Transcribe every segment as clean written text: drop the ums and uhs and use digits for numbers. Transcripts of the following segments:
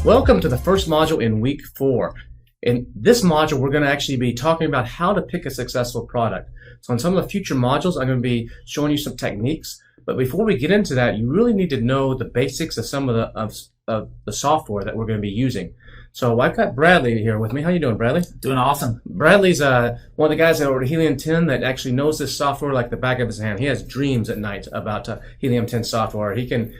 Welcome to the first module in week 4. In this module, we're going to actually be talking about how to pick a successful product. So in some of the future modules, I'm going to be showing you some techniques. But before we get into that, you really need to know the basics of some of the software that we're going to be using. So I've got Bradley here with me. How you doing, Bradley? Doing awesome. Bradley's one of the guys over at Helium 10 that actually knows this software like the back of his hand. He has dreams at night about Helium 10 software. He can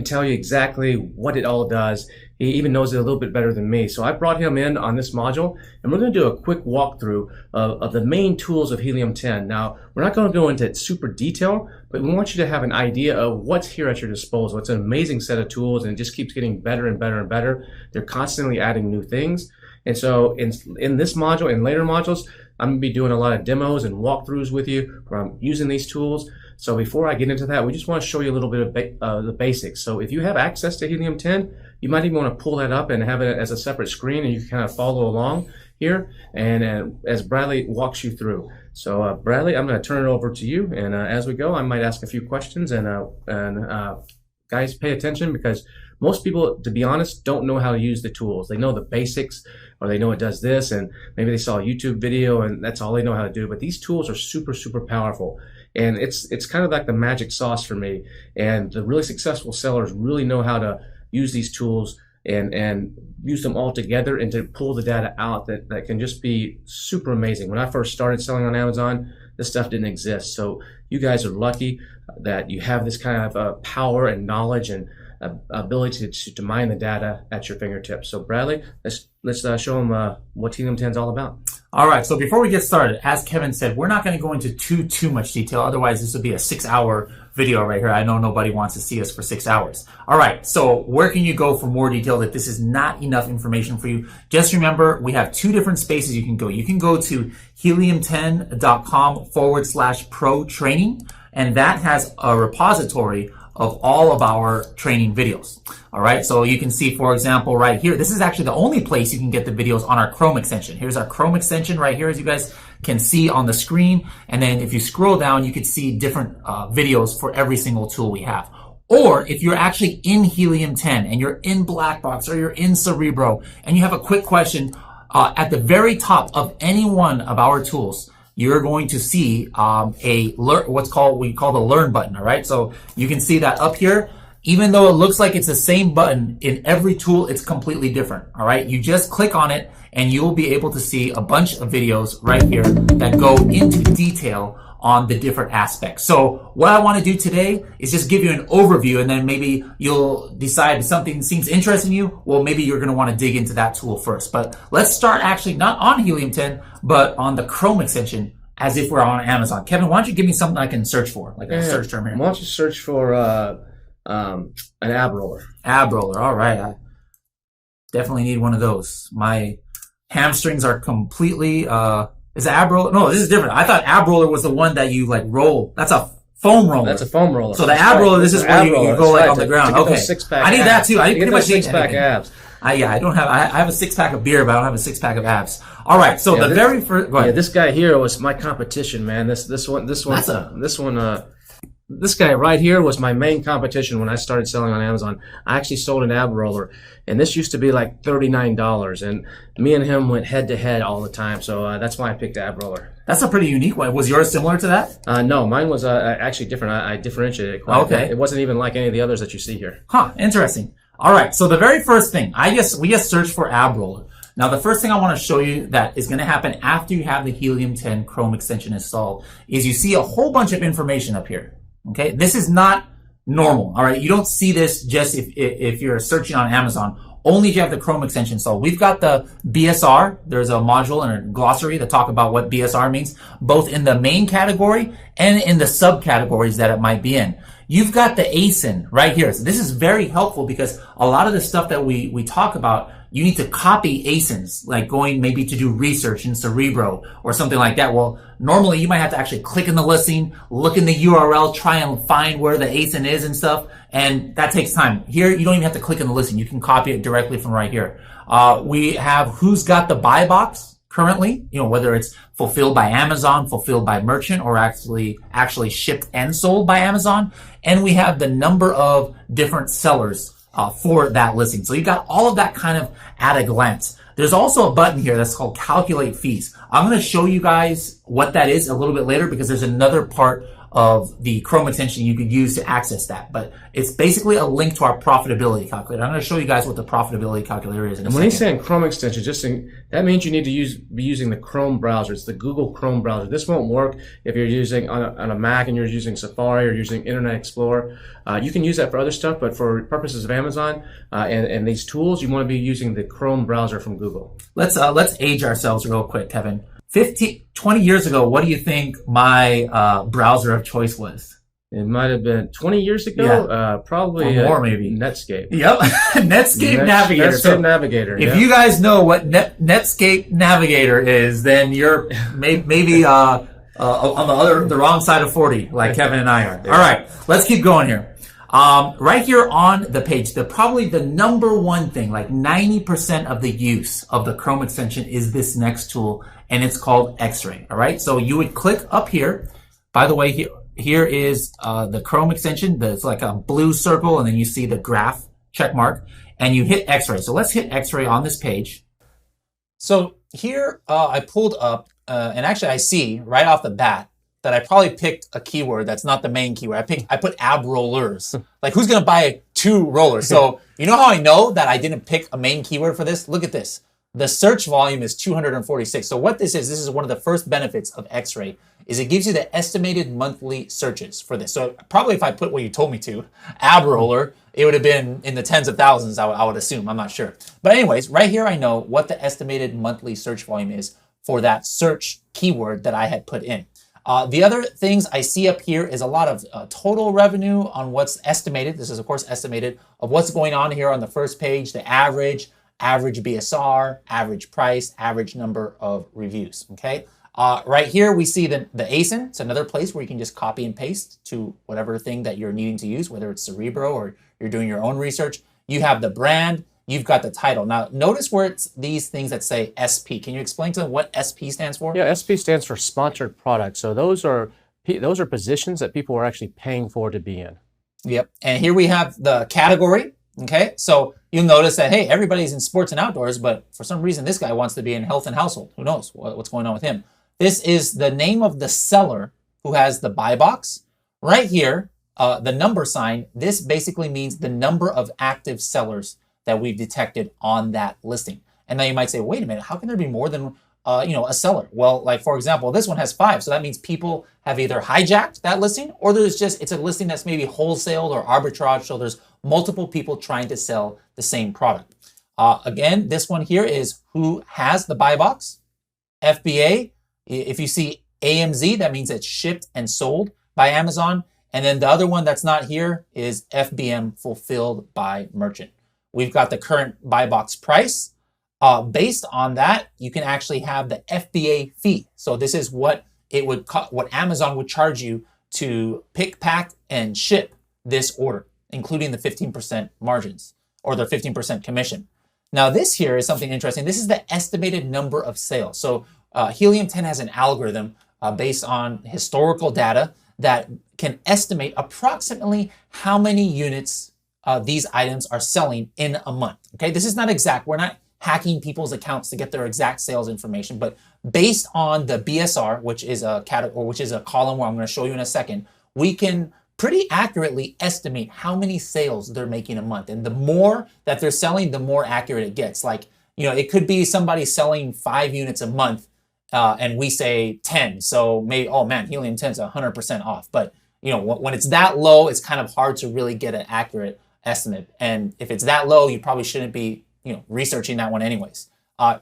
tell you exactly what it all does. He even knows it a little bit better than me. So I brought him in on this module, and we're going to do a quick walkthrough of the main tools of Helium 10. Now, we're not going to go into super detail, but we want you to have an idea of what's here at your disposal. It's an amazing set of tools, and it just keeps getting better and better and better. They're constantly adding new things. And so in this module and later modules, I'm going to be doing a lot of demos and walkthroughs with you where I'm using these tools. So before I get into that, we just want to show you a little bit of the basics. So if you have access to Helium 10, you might even want to pull that up and have it as a separate screen, and you can kind of follow along here and as Bradley walks you through. So Bradley, I'm going to turn it over to you, and as we go, I might ask a few questions, and guys, pay attention, because most people, to be honest, don't know how to use the tools. They know the basics, or they know it does this, and maybe they saw a YouTube video and that's all they know how to do. But these tools are super, super powerful. And it's kind of like the magic sauce for me. And the really successful sellers really know how to use these tools and use them all together and to pull the data out that can just be super amazing. When I first started selling on Amazon, this stuff didn't exist. So you guys are lucky that you have this kind of power and knowledge and ability to mine the data at your fingertips. So Bradley, let's show them what Helium 10 is all about. All right, so before we get started, as Kevin said, we're not going to go into too much detail. Otherwise, this would be a 6-hour video right here. I know nobody wants to see us for 6 hours. All right, so where can you go for more detail if this is not enough information for you? Just remember, we have 2 different spaces you can go. You can go to helium10.com/pro training, and that has a repository of all of our training videos. All right, so you can see, for example, right here, this is actually the only place you can get the videos on our Chrome extension. Here's our Chrome extension right here, as you guys can see on the screen. And then if you scroll down, you can see different videos for every single tool we have. Or if you're actually in Helium 10 and you're in Blackbox or you're in Cerebro and you have a quick question, at the very top of any one of our tools, you're going to see we call the learn button. All right, so you can see that up here. Even though it looks like it's the same button in every tool, it's completely different. All right, you just click on it and you'll be able to see a bunch of videos right here that go into detail on the different aspects. So what I want to do today is just give you an overview, and then maybe you'll decide if something seems interesting to you. Well, maybe you're going to want to dig into that tool first. But let's start actually not on Helium 10, but on the Chrome extension, as if we're on Amazon. Kevin, why don't you give me something I can search for, like a search term here? Why don't you search for an ab roller? Ab roller, all right. I definitely need one of those. My hamstrings are completely... is it ab roller? No, this is different. I thought ab roller was the one that you like roll. That's a foam roller. That's a foam roller. So the ab roller, this is where you go like on the ground. Okay. I need that too. I need pretty much 6-pack abs. I have a 6-pack of beer, but I don't have a 6-pack of abs. All right. So the very first, go ahead. Yeah, this guy here was my competition, man. This guy right here was my main competition when I started selling on Amazon. I actually sold an ab roller, and this used to be like $39, and me and him went head to head all the time. So that's why I picked ab roller. That's a pretty unique one. Was yours similar to that? No, mine was actually different. I differentiated it quite a bit. It wasn't even like any of the others that you see here. Huh, interesting. All right, so the very first thing, we just searched for ab roller. Now, the first thing I want to show you that is going to happen after you have the Helium 10 Chrome extension installed is you see a whole bunch of information up here. Okay, this is not normal. All right, you don't see this just if you're searching on Amazon. Only if you have the Chrome extension installed. We've got the BSR. There's a module and a glossary that talk about what BSR means, both in the main category and in the subcategories that it might be in. You've got the ASIN right here. So this is very helpful because a lot of the stuff that we talk about, you need to copy ASINs, like going maybe to do research in Cerebro or something like that. Well, normally you might have to actually click in the listing, look in the URL, try and find where the ASIN is and stuff. And that takes time. Here, you don't even have to click in the listing. You can copy it directly from right here. We have who's got the buy box currently, whether it's fulfilled by Amazon, fulfilled by merchant, or actually shipped and sold by Amazon. And we have the number of different sellers for that listing. So you got all of that kind of at a glance. There's also a button here that's called calculate fees. I'm going to show you guys what that is a little bit later because there's another part of the Chrome extension you could use to access that. But it's basically a link to our profitability calculator. I'm going to show you guys what the profitability calculator is in a second. When he's saying Chrome extension, that means you need to be using the Chrome browser. It's the Google Chrome browser. This won't work if you're using on a Mac and you're using Safari or using Internet Explorer. You can use that for other stuff, but for purposes of Amazon and these tools, you want to be using the Chrome browser from Google. Let's age ourselves real quick, Kevin. 20 years ago, what do you think my browser of choice was? It might have been 20 years ago, probably or more, maybe. Netscape. Yep, Netscape Navigator. Netscape Navigator. If you guys know what Netscape Navigator is, then you're maybe on the wrong side of 40, like Kevin and I are. All right, let's keep going here. Right here on the page, probably the number one thing, like 90% of the use of the Chrome extension is this next tool, and it's called X-Ray. All right, so you would click up here. By the way, here is the Chrome extension. It's like a blue circle, and then you see the graph check mark, and you hit X-Ray. So let's hit X-Ray on this page. So here I pulled up, and actually I see right off the bat that I probably picked a keyword that's not the main keyword. I put ab rollers. Like, who's gonna buy 2 rollers? So you know how I know that I didn't pick a main keyword for this? Look at this. The search volume is 246. So what this is one of the first benefits of X-Ray, is it gives you the estimated monthly searches for this. So probably if I put what you told me to, ab roller, it would have been in the tens of thousands, I would assume. I'm not sure. But anyways, right here I know what the estimated monthly search volume is for that search keyword that I had put in. The other things I see up here is a lot of total revenue on what's estimated. This is, of course, estimated of what's going on here on the first page, the average BSR, average price, average number of reviews, okay? Right here, we see the ASIN. It's another place where you can just copy and paste to whatever thing that you're needing to use, whether it's Cerebro or you're doing your own research. You have the brand. You've got the title. Now, notice where it's these things that say SP. Can you explain to them what SP stands for? Yeah, SP stands for sponsored product. So those are positions that people are actually paying for to be in. Yep. And here we have the category. Okay. So you'll notice that, hey, everybody's in sports and outdoors, but for some reason, this guy wants to be in health and household. Who knows what's going on with him? This is the name of the seller who has the buy box. Right here, the number sign, this basically means the number of active sellers that we've detected on that listing. And now you might say, wait a minute, how can there be more than a seller? Well, like for example, this one has 5. So that means people have either hijacked that listing or it's a listing that's maybe wholesaled or arbitrage. So there's multiple people trying to sell the same product. Again, this one here is who has the buy box. FBA, if you see AMZ, that means it's shipped and sold by Amazon. And then the other one that's not here is FBM, fulfilled by merchant. We've got the current buy box price. Based on that, you can actually have the FBA fee. So this is what what Amazon would charge you to pick, pack, and ship this order, including the 15% margins or the 15% commission. Now this here is something interesting. This is the estimated number of sales. So Helium 10 has an algorithm based on historical data that can estimate approximately how many units these items are selling in a month. Okay, this is not exact. We're not hacking people's accounts to get their exact sales information, but based on the BSR, which is a category, which is a column where I'm going to show you in a second, we can pretty accurately estimate how many sales they're making a month. And the more that they're selling, the more accurate it gets. Like, it could be somebody selling 5 units a month, and we say 10. So maybe, oh man, Helium 10 is 100% off. But when it's that low, it's kind of hard to really get an accurate estimate. And if it's that low, you probably shouldn't be researching that one anyways.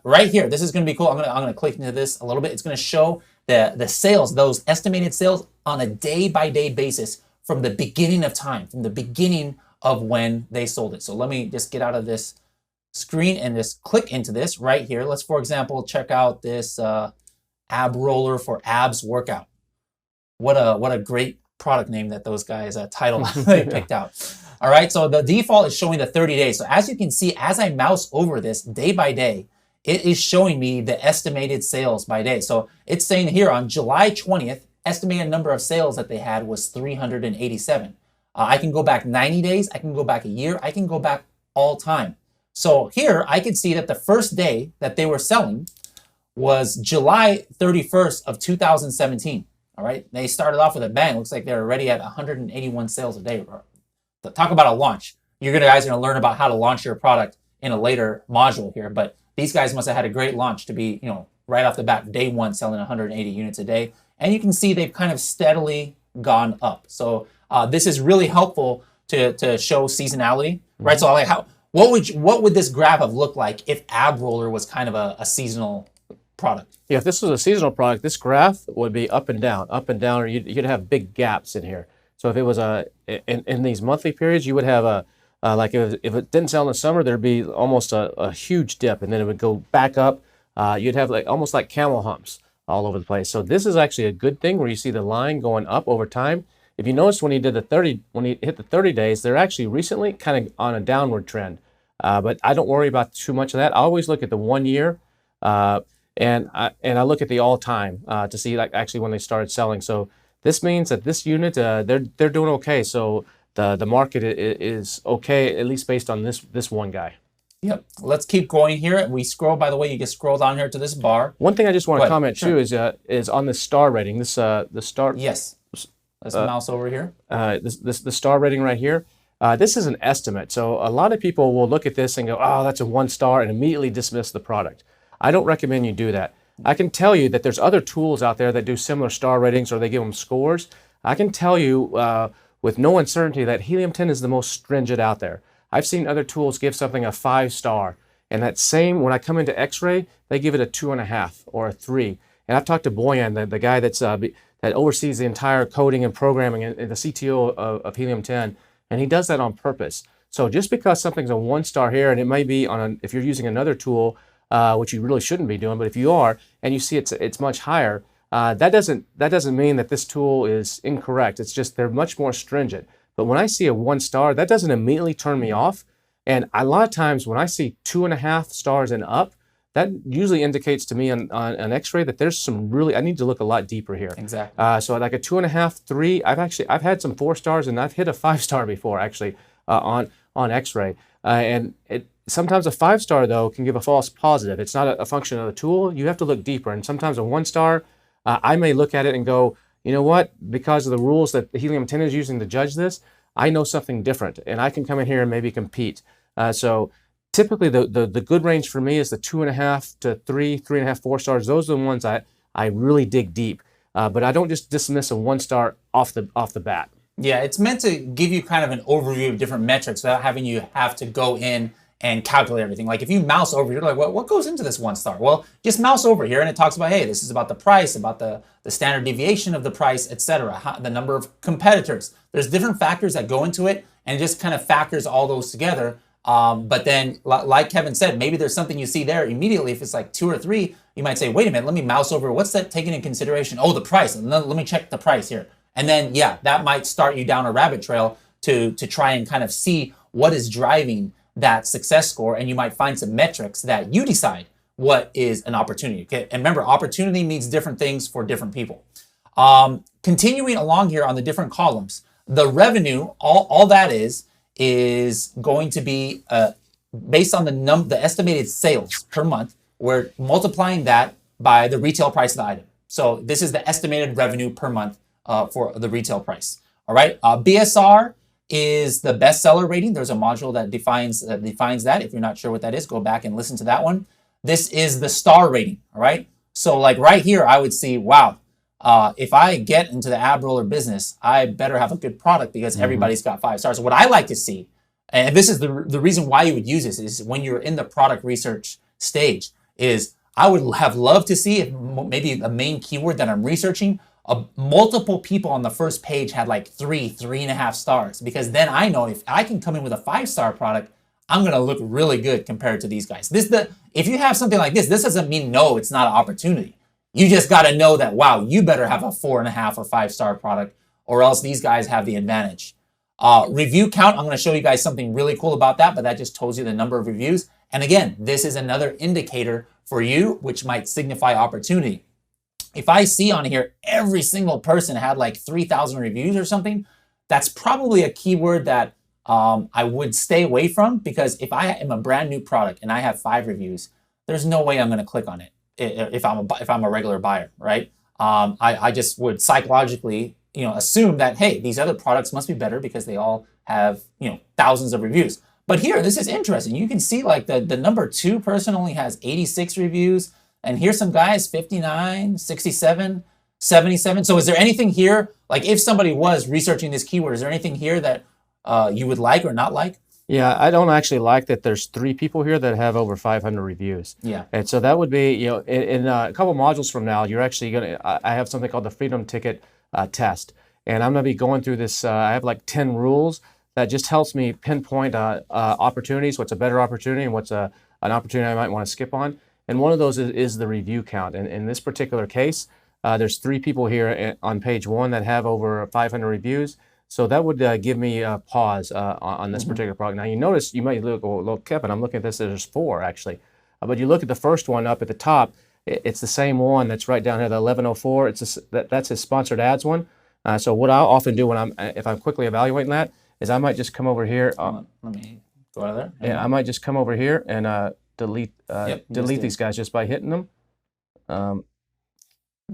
Right here, this is going to be cool. I'm going to click into this a little bit. It's going to show the sales, those estimated sales on a day-by-day basis from the beginning of time, from the beginning of when they sold it. So let me just get out of this screen and just click into this right here. Let's, for example, check out this ab roller for abs workout. What a great product name that those guys title they picked out. All right, so the default is showing the 30 days. So as you can see, as I mouse over this day by day, it is showing me the estimated sales by day. So it's saying here on July 20th, estimated number of sales that they had was 387. I can go back 90 days. I can go back a year. I can go back all time. So here I could see that the first day that they were selling was July 31st of 2017. All right. They started off with a bang. Looks like they're already at 181 sales a day. Talk about a launch. You guys are going to learn about how to launch your product in a later module here. But these guys must have had a great launch to be, right off the bat, day one, selling 180 units a day. And you can see they've kind of steadily gone up. So this is really helpful to show seasonality, right? So like what would this graph have looked like if Ab Roller was kind of a seasonal product? Yeah, if this was a seasonal product, this graph would be up and down, or you'd have big gaps in here. So if it was in these monthly periods, you would have like if it didn't sell in the summer, there'd be almost a huge dip, and then it would go back up. You'd have almost like camel humps all over the place. So this is actually a good thing where you see the line going up over time. If you notice when he hit the 30 days, they're actually recently kind of on a downward trend. But I don't worry about too much of that. I always look at the 1 year, and I look at the all time to see actually when they started selling. So this means that this unit they're doing okay. So the market is okay, at least based on this one guy. Yep. Let's keep going here. We scroll. By the way, you can scroll down here to this bar. One thing I just want to comment too is on the star rating. The star. Yes. Let's mouse over here. The star rating right here. This is an estimate. So a lot of people will look at this and go, "Oh, that's a 1 star," and immediately dismiss the product. I don't recommend you do that. I can tell you that there's other tools out there that do similar star ratings, or they give them scores. I can tell you with no uncertainty that Helium 10 is the most stringent out there. I've seen other tools give something a 5 star, and that same, when I come into X-ray, they give it a 2.5 or a 3. And I've talked to Boyan, the guy that oversees the entire coding and programming and the CTO of Helium 10, and he does that on purpose. So just because something's a 1 star here, and it may be if you're using another tool, which you really shouldn't be doing, but if you are, and you see it's much higher, that doesn't mean that this tool is incorrect. It's just they're much more stringent. But when I see a 1 star, that doesn't immediately turn me off. And a lot of times when I see 2.5 stars and up, that usually indicates to me on an X-ray that there's some I need to look a lot deeper here. Exactly. So like a 2.5, 3. I've had some 4 stars, and I've hit a 5 star before actually on X-ray. And sometimes a 5 star though can give a false positive. It's not a function of the tool. You have to look deeper. And sometimes a 1 star, I may look at it and go, you know what? Because of the rules that the Helium 10 is using to judge this, I know something different, and I can come in here and maybe compete. So typically the good range for me is the 2.5 to 3, 3.5, 4 stars. Those are the ones I really dig deep. But I don't just dismiss a 1 star off the bat. Yeah, it's meant to give you kind of an overview of different metrics without having you have to go in and calculate everything. Like if you mouse over, you're like, what goes into this 1 star? Well, just mouse over here and it talks about, hey, this is about the price, about the standard deviation of the price, etc., the number of competitors. There's different factors that go into it, and it just kind of factors all those together. But then, like Kevin said, maybe there's something you see there immediately. If it's like 2 or 3, you might say, wait a minute, let me mouse over. What's that taken in consideration? Oh, the price. Let me check the price here. And then, yeah, that might start you down a rabbit trail to try and kind of see what is driving that success score. And you might find some metrics that you decide what is an opportunity. Okay? And remember, opportunity means different things for different people. Continuing along here on the different columns, the revenue, all that is going to be based on the estimated sales per month. We're multiplying that by the retail price of the item. So this is the estimated revenue per month for the retail price. All right. BSR is the bestseller rating. There's a module that defines that. If you're not sure what that is, go back and listen to that one. This is the star rating. All right. So like right here, I would see, wow, if I get into the ab roller business, I better have a good product because everybody's got 5 stars. So what I like to see, and this is the reason why you would use this, is when you're in the product research stage, is I would have loved to see if maybe a main keyword that I'm researching, multiple people on the first page had like 3.5 stars, because then I know if I can come in with a 5-star product, I'm going to look really good compared to these guys. If you have something like this doesn't mean no, it's not an opportunity. You just got to know that, wow, you better have a 4.5 or 5-star product, or else these guys have the advantage. Review count, I'm going to show you guys something really cool about that, but that just tells you the number of reviews. And again, this is another indicator for you, which might signify opportunity. If I see on here every single person had like 3,000 reviews or something, that's probably a keyword that I would stay away from, because if I am a brand new product and I have 5 reviews, there's no way I'm going to click on it if I'm a regular buyer, right? I just would psychologically, assume that, hey, these other products must be better because they all have, thousands of reviews. But here, this is interesting. You can see like the number 2 person only has 86 reviews, and here's some guys 59, 67, 77. So is there anything here, like if somebody was researching this keyword, is there anything here that you would like or not like? Yeah, I don't actually like that there's 3 people here that have over 500 reviews. Yeah. And so that would be, in a couple modules from now, you're actually going to, I have something called the Freedom Ticket test. And I'm going to be going through this, I have like 10 rules that just helps me pinpoint opportunities, what's a better opportunity and what's an opportunity I might want to skip on. And one of those is the review count. And in this particular case, there's 3 people here on page 1 that have over 500 reviews. So that would give me a pause on this particular product. Now you notice, you might look, well, Kevin, I'm looking at this, there's 4 actually. But you look at the first one up at the top, it's the same one that's right down here, the 1104. That's his sponsored ads one. So what I'll often do if I'm quickly evaluating that is I might just come over here. Let me go out of there. Yeah, I might just come over here and delete these guys just by hitting them.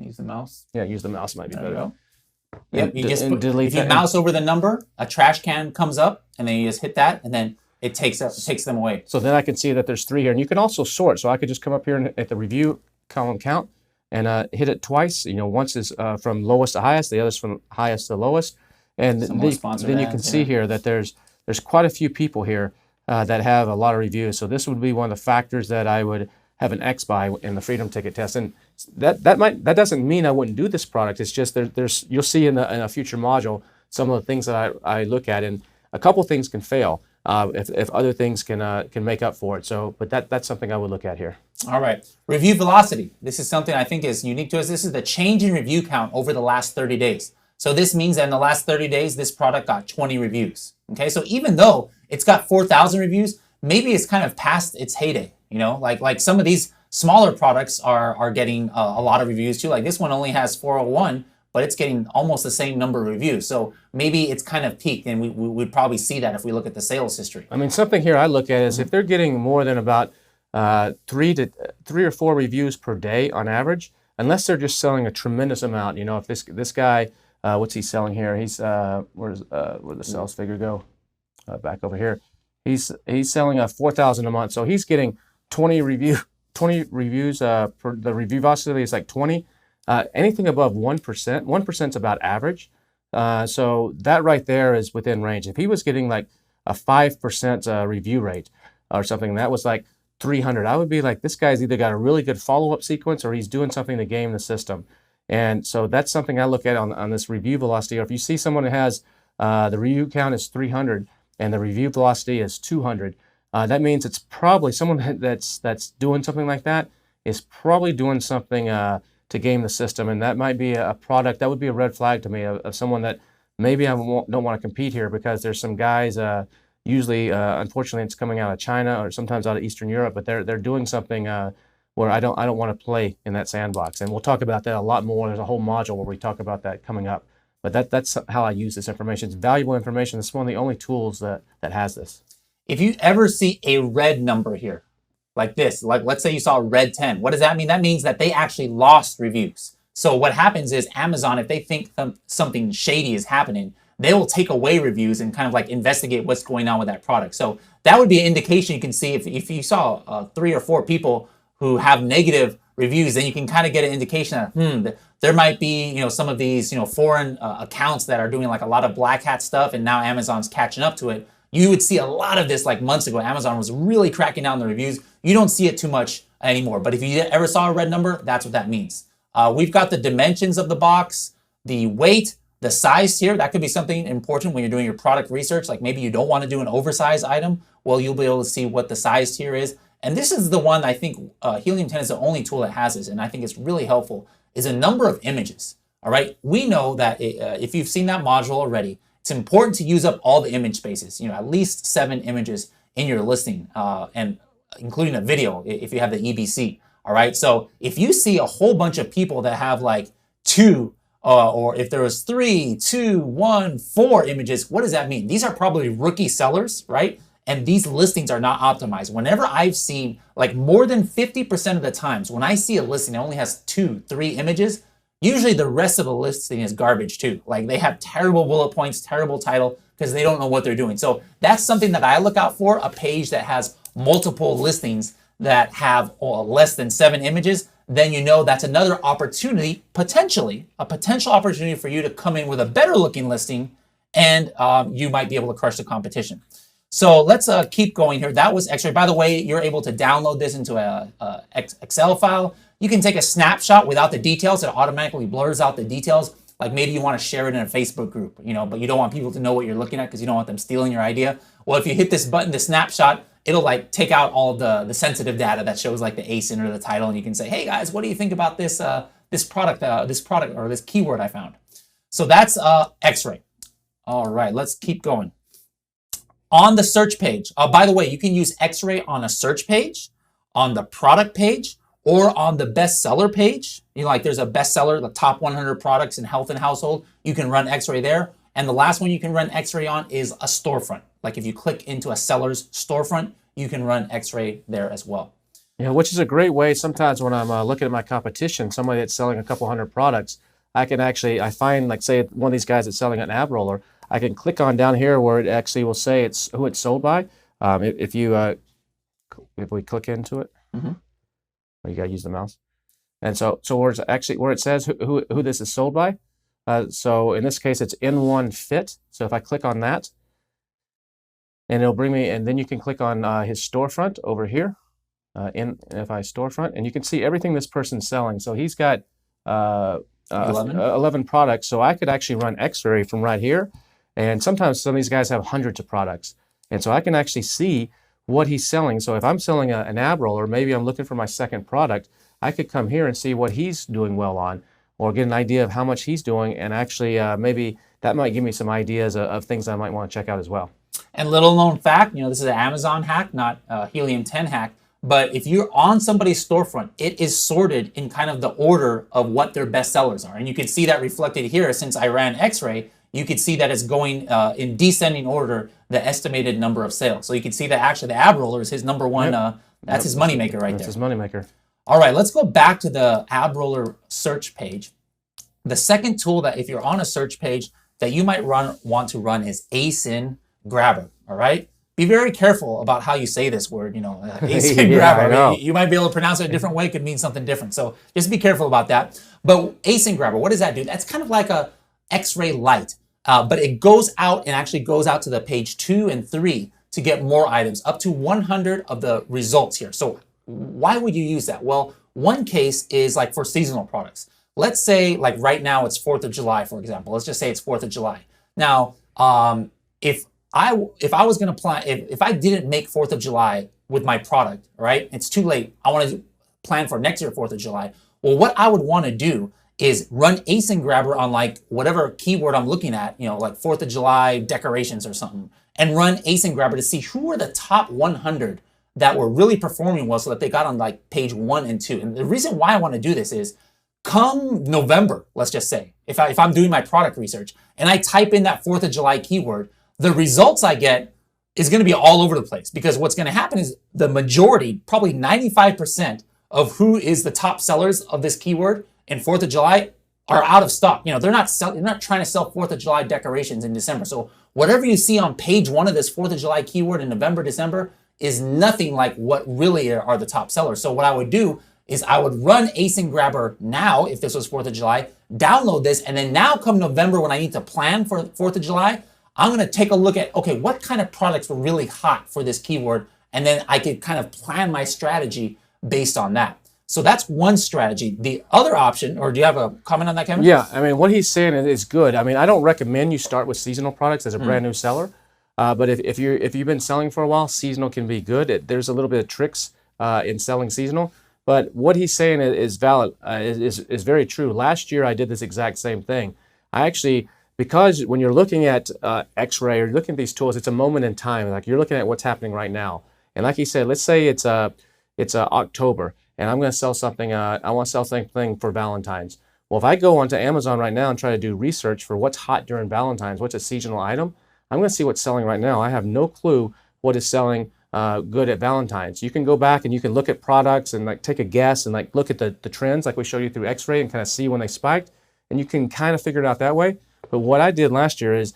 Use the mouse. Yeah, use the mouse might be There better. you go. Yep, delete if you mouse over the number, a trash can comes up, and then you just hit that, and then it takes them away. So then I can see that there's 3 here, and you can also sort. So I could just come up here and at the review column count and hit it twice. Once is from lowest to highest, the other's from highest to lowest, and then you can see here that there's quite a few people here that have a lot of reviews. So this would be one of the factors that I would have an X by in the Freedom Ticket test, and that doesn't mean I wouldn't do this product. It's just there's you'll see in a future module some of the things that I look at, and a couple things can fail if other things can make up for it. So, but that's something I would look at here. All right, review velocity. This is something I think is unique to us. This is the change in review count over the last 30 days. So this means that in the last 30 days, this product got 20 reviews. Okay, so even though it's got 4,000 reviews, maybe it's kind of past its heyday. Like some of these smaller products are getting a lot of reviews too. Like this one only has 401, but it's getting almost the same number of reviews. So maybe it's kind of peaked, and we would probably see that if we look at the sales history. I mean, something here I look at is if they're getting more than about 3 or 4 reviews per day on average, unless they're just selling a tremendous amount. If this guy, what's he selling here? He's where'd the sales figure go? Back over here. He's selling 4,000 a month, so he's getting 20 reviews per the review velocity is like 20. Anything above 1%, 1% is about average. So that right there is within range. If he was getting like a 5% review rate or something, that was like 300, I would be like, this guy's either got a really good follow-up sequence or he's doing something to game the system. And so that's something I look at on this review velocity. Or if you see someone that has the review count is 300 and the review velocity is 200, that means it's probably someone that's doing something like that is probably doing something to game the system, and that might be a product that would be a red flag to me of someone that maybe I don't want to compete here, because there's some guys usually unfortunately it's coming out of China or sometimes out of Eastern Europe, but they're doing something where I don't want to play in that sandbox, and we'll talk about that a lot more. There's a whole module where we talk about that coming up, but that's how I use this information. It's valuable information. It's one of the only tools that has this. If you ever see a red number here, like this, like let's say you saw a red 10, what does that mean? That means that they actually lost reviews. So what happens is Amazon, if they think something shady is happening, they will take away reviews and kind of like investigate what's going on with that product. So that would be an indication you can see if you saw 3 or 4 people who have negative reviews, then you can kind of get an indication that there might be some of these foreign accounts that are doing like a lot of black hat stuff, and now Amazon's catching up to it. You would see a lot of this like months ago. Amazon was really cracking down on the reviews. You don't see it too much anymore. But if you ever saw a red number, that's what that means. We've got the dimensions of the box, the weight, the size here. That could be something important when you're doing your product research. Like maybe you don't want to do an oversized item. Well, you'll be able to see what the size tier is. And this is the one I think Helium 10 is the only tool that has this, and I think it's really helpful, is a number of images. All right. We know that if you've seen that module already, it's important to use up all the image spaces, at least 7 images in your listing, and including a video if you have the EBC. All right. So if you see a whole bunch of people that have like 2 or if there was 3, 2, 1, 4 images, what does that mean? These are probably rookie sellers, right? And these listings are not optimized. Whenever I've seen, like more than 50% of the times, when I see a listing that only has 2, 3 images, usually the rest of the listing is garbage too. Like they have terrible bullet points, terrible title, because they don't know what they're doing. So that's something that I look out for, a page that has multiple listings that have less than 7 images. Then you know that's another opportunity, potentially, a potential opportunity for you to come in with a better looking listing, and you might be able to crush the competition. So let's keep going here. That was X-Ray. By the way, you're able to download this into a Excel file. You can take a snapshot without the details. It automatically blurs out the details. Like maybe you want to share it in a Facebook group, but you don't want people to know what you're looking at because you don't want them stealing your idea. Well, if you hit this button, the snapshot, it'll like take out all of the sensitive data that shows like the ASIN or the title, and you can say, hey guys, what do you think about this this product or this keyword I found? So that's X-Ray. All right, let's keep going. On the search page, by the way, you can use X-Ray on a search page, on the product page, or on the bestseller page. Like there's a bestseller, the top 100 products in health and household. You can run X-Ray there. And the last one you can run X-Ray on is a storefront. Like if you click into a seller's storefront, you can run X-Ray there as well. Yeah, which is a great way. Sometimes when I'm looking at my competition, somebody that's selling a couple hundred products, I find, like say one of these guys that's selling an ab roller, I can click on down here where it actually will say it's who it's sold by. If we click into it, you got to use the mouse. And so where it says who this is sold by. So in this case, it's N1 Fit. So if I click on that, and it'll bring me, and then you can click on his storefront over here, if I storefront, and you can see everything this person's selling. So he's got 11 products. So I could actually run X-Ray from right here. And sometimes some of these guys have hundreds of products. And so I can actually see what he's selling. So if I'm selling an ab roller, maybe I'm looking for my second product, I could come here and see what he's doing well on, or get an idea of how much he's doing. And actually, maybe that might give me some ideas of things I might want to check out as well. And little known fact, this is an Amazon hack, not a Helium 10 hack. But if you're on somebody's storefront, it is sorted in kind of the order of what their best sellers are. And you can see that reflected here. Since I ran X-Ray, you can see that it's going in descending order, the estimated number of sales. So you can see that actually the ab roller is his number one. That's his moneymaker right there. That's his moneymaker. All right, let's go back to the ab roller search page. The second tool that if you're on a search page that you might want to run is ASIN Grabber. All right. Be very careful about how you say this word, ASIN Grabber. You might be able to pronounce it a different way. It could mean something different. So just be careful about that. But ASIN Grabber, what does that do? That's kind of like a X-Ray Lite, but it goes out and actually goes out to the page 2 and 3 to get more items, up to 100 of the results here. So why would you use that? Well, one case is like for seasonal products. Let's say like right now it's 4th of July, for example. Let's just say it's 4th of July. Now, if I was going to plan, if I didn't make 4th of July with my product, right? It's too late. I want to plan for next year 4th of July. Well, what I would want to do is run ASIN Grabber on like whatever keyword I'm looking at, like 4th of July decorations or something, and run ASIN Grabber to see who are the top 100 that were really performing well so that they got on like page 1 and 2. And the reason why I want to do this is come November, let's just say, if I'm doing my product research and I type in that 4th of July keyword, the results I get is going to be all over the place, because what's going to happen is the majority, probably 95% of who is the top sellers of this keyword in 4th of July are out of stock. They're not trying to sell 4th of July decorations in December. So whatever you see on page 1 of this 4th of July keyword in November, December is nothing like what really are the top sellers. So what I would do is I would run ASIN Grabber now, if this was 4th of July, download this, and then now come November when I need to plan for 4th of July, I'm going to take a look at, okay, what kind of products were really hot for this keyword? And then I could kind of plan my strategy based on that. So that's one strategy. The other option, or do you have a comment on that, Kevin? Yeah, I mean, what he's saying is good. I mean, I don't recommend you start with seasonal products as a brand new seller. But if you've been selling for a while, seasonal can be good. There's a little bit of tricks in selling seasonal. But what he's saying is valid, is very true. Last year, I did this exact same thing. I actually, because when you're looking at X-Ray or you're looking at these tools, it's a moment in time. Like you're looking at what's happening right now. And like he said, let's say it's October, and I'm going to sell something. I want to sell something for Valentine's. Well, if I go onto Amazon right now and try to do research for what's hot during Valentine's, what's a seasonal item, I'm going to see what's selling right now. I have no clue what is selling good at Valentine's. You can go back and you can look at products and like take a guess and like look at the trends like we showed you through X-ray and kind of see when they spiked, and you can kind of figure it out that way. But what I did last year is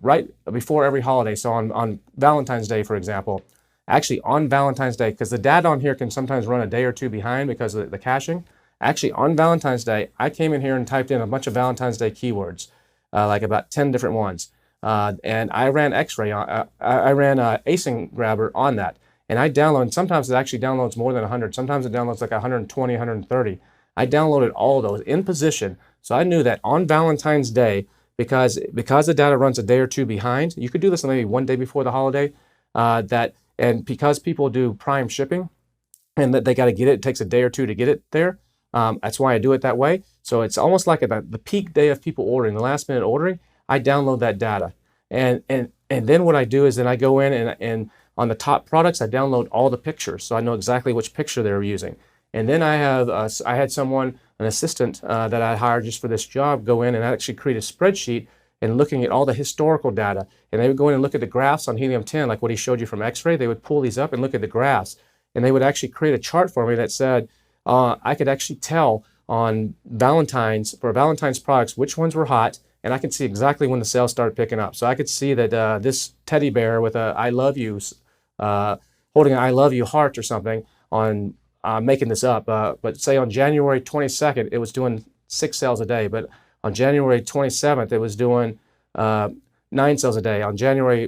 right before every holiday. So on Valentine's Day, for example, actually on Valentine's Day, because the data on here can sometimes run a day or two behind because of the caching. Actually, on Valentine's Day, I came in here and typed in a bunch of Valentine's Day keywords, like about 10 different ones. And I ran X-ray, I ran Async Grabber on that. And I downloaded, sometimes it actually downloads more than 100. Sometimes it downloads like 120, 130. I downloaded all of those in position. So I knew that on Valentine's Day, because the data runs a day or two behind, you could do this maybe one day before the holiday, and because people do prime shipping and that they got to get it, it takes a day or two to get it there. That's why I do it that way. So it's almost like at the peak day of people ordering, the last minute ordering, I download that data. And then what I do is then I go in and on the top products, I download all the pictures. So I know exactly which picture they're using. And then I had someone, an assistant that I hired just for this job, go in and actually create a spreadsheet and looking at all the historical data. And they would go in and look at the graphs on helium-10, like what he showed you from X-ray. They would pull these up and look at the graphs. And they would actually create a chart for me that said, I could actually tell on Valentine's products, which ones were hot, and I could see exactly when the sales started picking up. So I could see that this teddy bear with a I love you, holding an I love you heart or something on, making this up, but say on January 22nd, it was doing 6 sales a day, but on January 27th, it was doing 9 sales a day.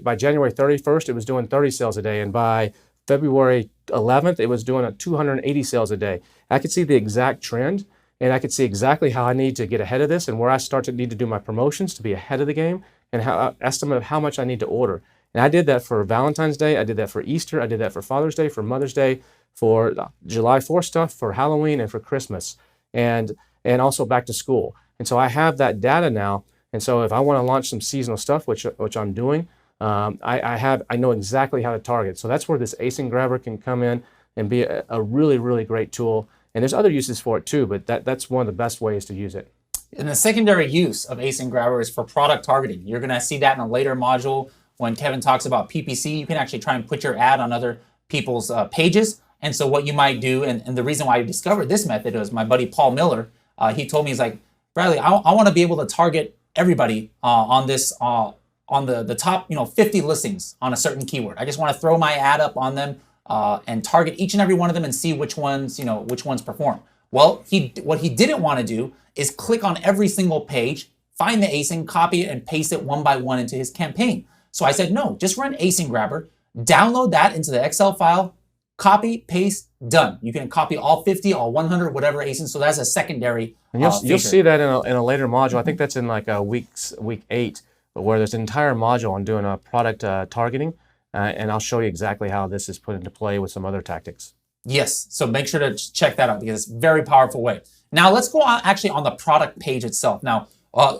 By January 31st, it was doing 30 sales a day, and by February 11th, it was doing 280 sales a day. I could see the exact trend, and I could see exactly how I need to get ahead of this and where I start to need to do my promotions to be ahead of the game, and estimate of how much I need to order. And I did that for Valentine's Day, I did that for Easter, I did that for Father's Day, for Mother's Day, for July 4th stuff, for Halloween, and for Christmas, and also back to school. And so I have that data now. And so if I want to launch some seasonal stuff, which I'm doing, I know exactly how to target. So that's where this Async Grabber can come in and be a really, really great tool. And there's other uses for it too, but that's one of the best ways to use it. And the secondary use of Async Grabber is for product targeting. You're going to see that in a later module when Kevin talks about PPC. You can actually try and put your ad on other people's pages. And so what you might do, and the reason why I discovered this method was my buddy Paul Miller. He told me, he's like, Bradley, I want to be able to target everybody on this on the top 50 listings on a certain keyword. I just want to throw my ad up on them and target each and every one of them and see which ones perform. Well, what he didn't want to do is click on every single page, find the async, copy it, and paste it one by one into his campaign. So I said, no, just run Async Grabber, download that into the Excel file, copy, paste, done. You can copy all 50, all 100, whatever async. So that's a secondary and you'll see that in a later module. I think that's in like week 8, where there's an entire module on doing a product targeting. And I'll show you exactly how this is put into play with some other tactics. Yes, so make sure to check that out because it's a very powerful way. Now let's go on actually on the product page itself. Now,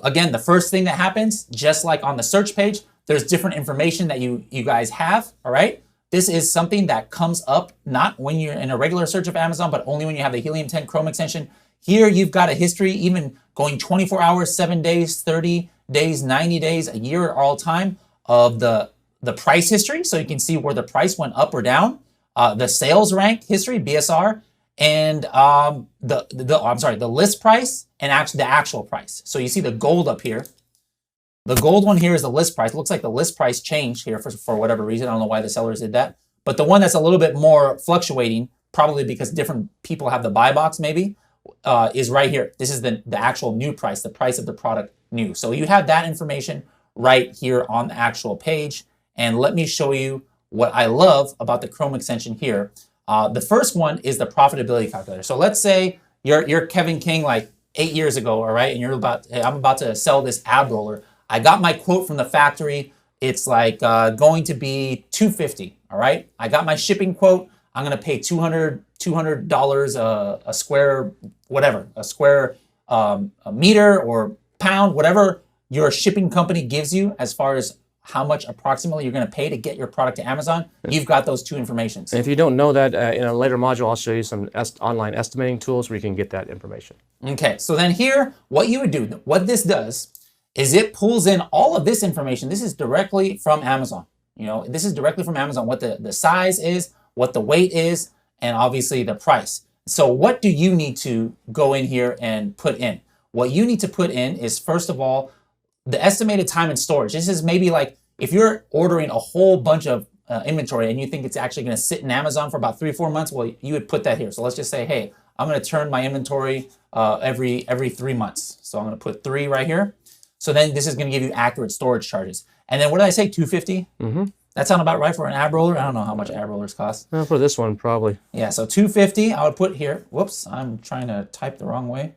again, the first thing that happens, just like on the search page, there's different information that you guys have, all right? This is something that comes up not when you're in a regular search of Amazon, but only when you have the Helium 10 Chrome extension. Here you've got a history, even going 24 hours, 7 days, 30 days, 90 days, a year, all time of the price history. So you can see where the price went up or down, the sales rank history, BSR, and the list price and actually the actual price. So you see the gold up here. The gold one here is the list price. It looks like the list price changed here for whatever reason. I don't know why the sellers did that. But the one that's a little bit more fluctuating, probably because different people have the buy box maybe, is right here. This is the actual new price, the price of the product new. So you have that information right here on the actual page. And let me show you what I love about the Chrome extension here. The first one is the profitability calculator. So let's say you're Kevin King like 8 years ago, all right? And hey, I'm about to sell this ab roller. I got my quote from the factory. It's like going to be $250, all right? I got my shipping quote. I'm gonna pay $200 a square, whatever, a square a meter or pound, whatever your shipping company gives you as far as how much approximately you're going to pay to get your product to Amazon, you've got those two informations. And if you don't know that, in a later module, I'll show you some online estimating tools where you can get that information. Okay, so then here, what you would do, what this does is it pulls in all of this information. This is directly from Amazon. You know, this is directly from Amazon, what the size is, what the weight is, and obviously the price. So what do you need to go in here and put in? What you need to put in is, first of all, the estimated time in storage. This is maybe like if you're ordering a whole bunch of inventory and you think it's actually going to sit in Amazon for about 3 or 4 months, well, you would put that here. So let's just say, hey, I'm going to turn my inventory every 3 months. So I'm going to put 3 right here. So then this is going to give you accurate storage charges. And then what did I say, 250? Mm-hmm. That sound about right for an ab roller? I don't know how much ab rollers cost. For this one, probably. Yeah, so 250 I would put here. Whoops, I'm trying to type the wrong way.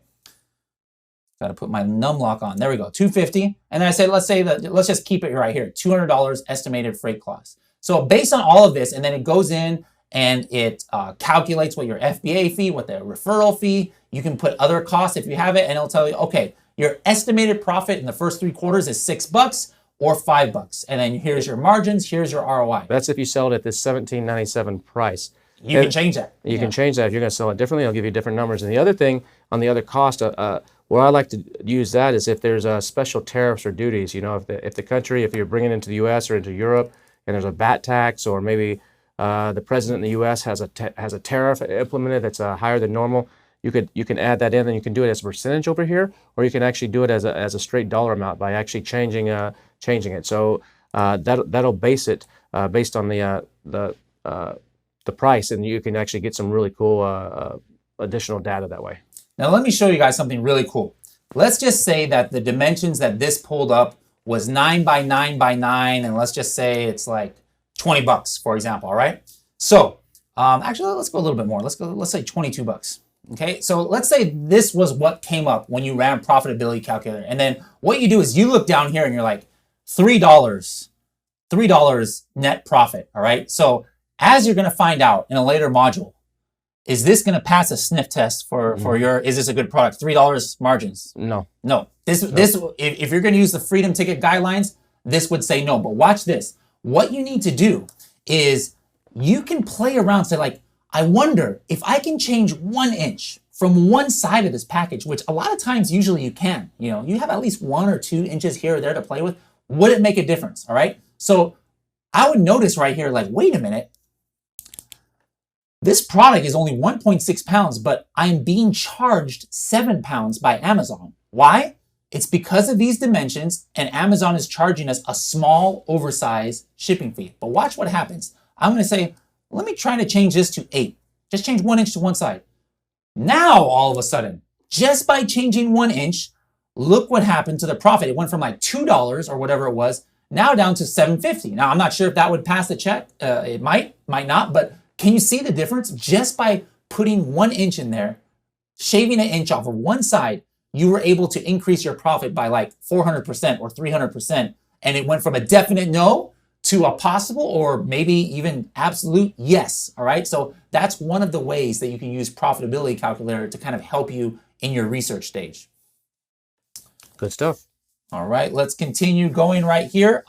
Got to put my num lock on. There we go, 250. And then I said, let's just keep it right here, $200 estimated freight cost. So based on all of this, and then it goes in and it calculates what your FBA fee, what the referral fee, you can put other costs if you have it, and it'll tell you, okay, your estimated profit in the first 3 quarters is $6 or $5. And then here's your margins, here's your ROI. That's if you sell it at this $17.97 price. You can change that. You can change that. If you're going to sell it differently, I'll give you different numbers. And the other thing, on the other cost, where I like to use that is if there's special tariffs or duties. You know, if the country, if you're bringing it into the U.S. or into Europe, and there's a VAT tax, or maybe the president in the U.S. has a tariff implemented that's higher than normal, you can add that in, and you can do it as a percentage over here, or you can actually do it as a straight dollar amount by actually changing it. So that'll base it based on the price, and you can actually get some really cool additional data that way. Now let me show you guys something really cool. Let's just say that the dimensions that this pulled up was 9 by 9 by 9, and let's just say it's like $20, for example, all right? So actually, let's go a little bit more. Let's say $22. Okay, so let's say this was what came up when you ran profitability calculator. And then what you do is you look down here and you're like, $3 net profit, all right? So as you're gonna find out in a later module, is this gonna pass a sniff test for your, is this a good product? $3 margins? No. This if you're gonna use the Freedom Ticket guidelines, this would say no, but watch this. What you need to do is you can play around, say like, I wonder if I can change 1 inch from one side of this package, which a lot of times usually you can, you know, you have at least 1 or 2 inches here or there to play with. Would it make a difference? All right. So I would notice right here, like, wait a minute, this product is only 1.6 pounds, but I'm being charged 7 pounds by Amazon. Why? It's because of these dimensions, and Amazon is charging us a small, oversized shipping fee. But watch what happens. I'm going to say, let me try to change this to 8. Just change 1 inch to one side. Now, all of a sudden, just by changing 1 inch, look what happened to the profit. It went from like $2 or whatever it was, now down to $7.50. Now, I'm not sure if that would pass the check. It might not, but can you see the difference? Just by putting 1 inch in there, shaving an inch off of one side, you were able to increase your profit by like 400% or 300%. And it went from a definite no to a possible or maybe even absolute yes. All right. So that's one of the ways that you can use profitability calculator to kind of help you in your research stage. Good stuff. All right. Let's continue going right here.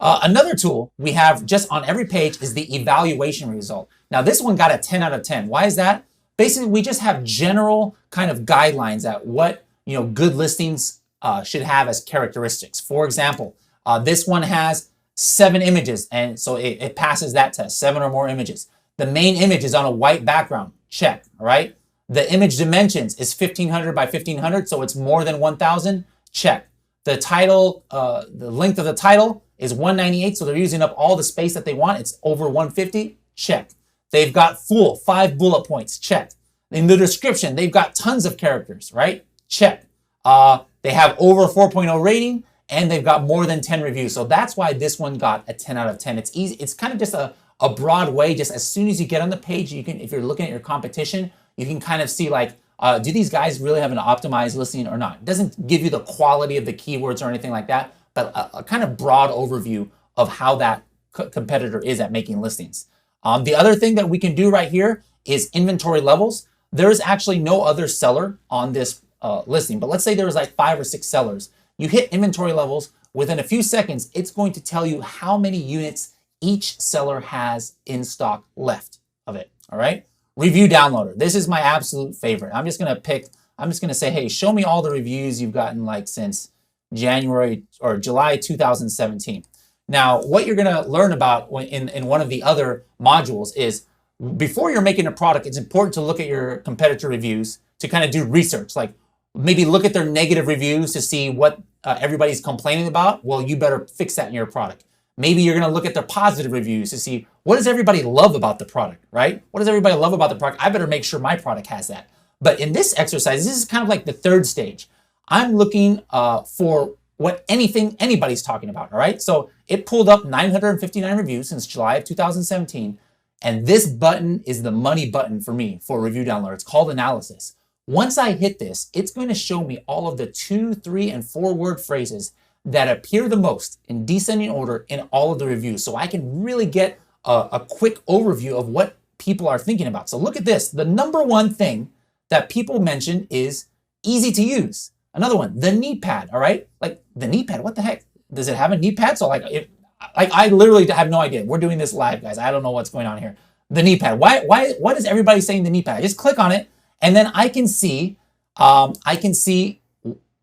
Another tool we have just on every page is the evaluation result. Now this one got a 10 out of 10. Why is that? Basically, we just have general kind of guidelines at what, you know, good listings should have as characteristics. For example, this one has 7 images, and so it passes that test, 7 or more images. The main image is on a white background, check, all right? The image dimensions is 1500 by 1500, so it's more than 1000, check. The title, the length of the title is 198, so they're using up all the space that they want. It's over 150, check. They've got full 5 bullet points, check. In the description, they've got tons of characters, right? Check. They have over 4.0 rating, and they've got more than 10 reviews. So that's why this one got a 10 out of 10. It's easy. It's kind of just a broad way. Just as soon as you get on the page, you can, if you're looking at your competition, you can kind of see like, do these guys really have an optimized listing or not? It doesn't give you the quality of the keywords or anything like that, but a kind of broad overview of how that competitor is at making listings. The other thing that we can do right here is inventory levels. There is actually no other seller on this listing, but let's say there was like 5 or 6 sellers. You hit inventory levels. within a few seconds, it's going to tell you how many units each seller has in stock left of it. All right. Review downloader. This is my absolute favorite. I'm just going to say, hey, show me all the reviews you've gotten like since January or July 2017. Now, what you're going to learn about in one of the other modules is before you're making a product, it's important to look at your competitor reviews to kind of do research, like maybe look at their negative reviews to see what everybody's complaining about. Well, you better fix that in your product. Maybe you're going to look at their positive reviews to see what does everybody love about the product, right? What does everybody love about the product? I better make sure my product has that. But in this exercise, this is kind of like the third stage. I'm looking for what anybody's talking about, all right? So it pulled up 959 reviews since July of 2017, and this button is the money button for me for Review Downloader. It's called Analysis. Once I hit this, it's going to show me all of the 2, 3, and 4 word phrases that appear the most in descending order in all of the reviews. So I can really get a quick overview of what people are thinking about. So look at this. The number one thing that people mention is easy to use. Another one, the knee pad, all right? Like the knee pad, what the heck? Does it have a knee pad? So I literally have no idea. We're doing this live, guys. I don't know what's going on here. The knee pad. Why is everybody saying the knee pad? I just click on it and then I can see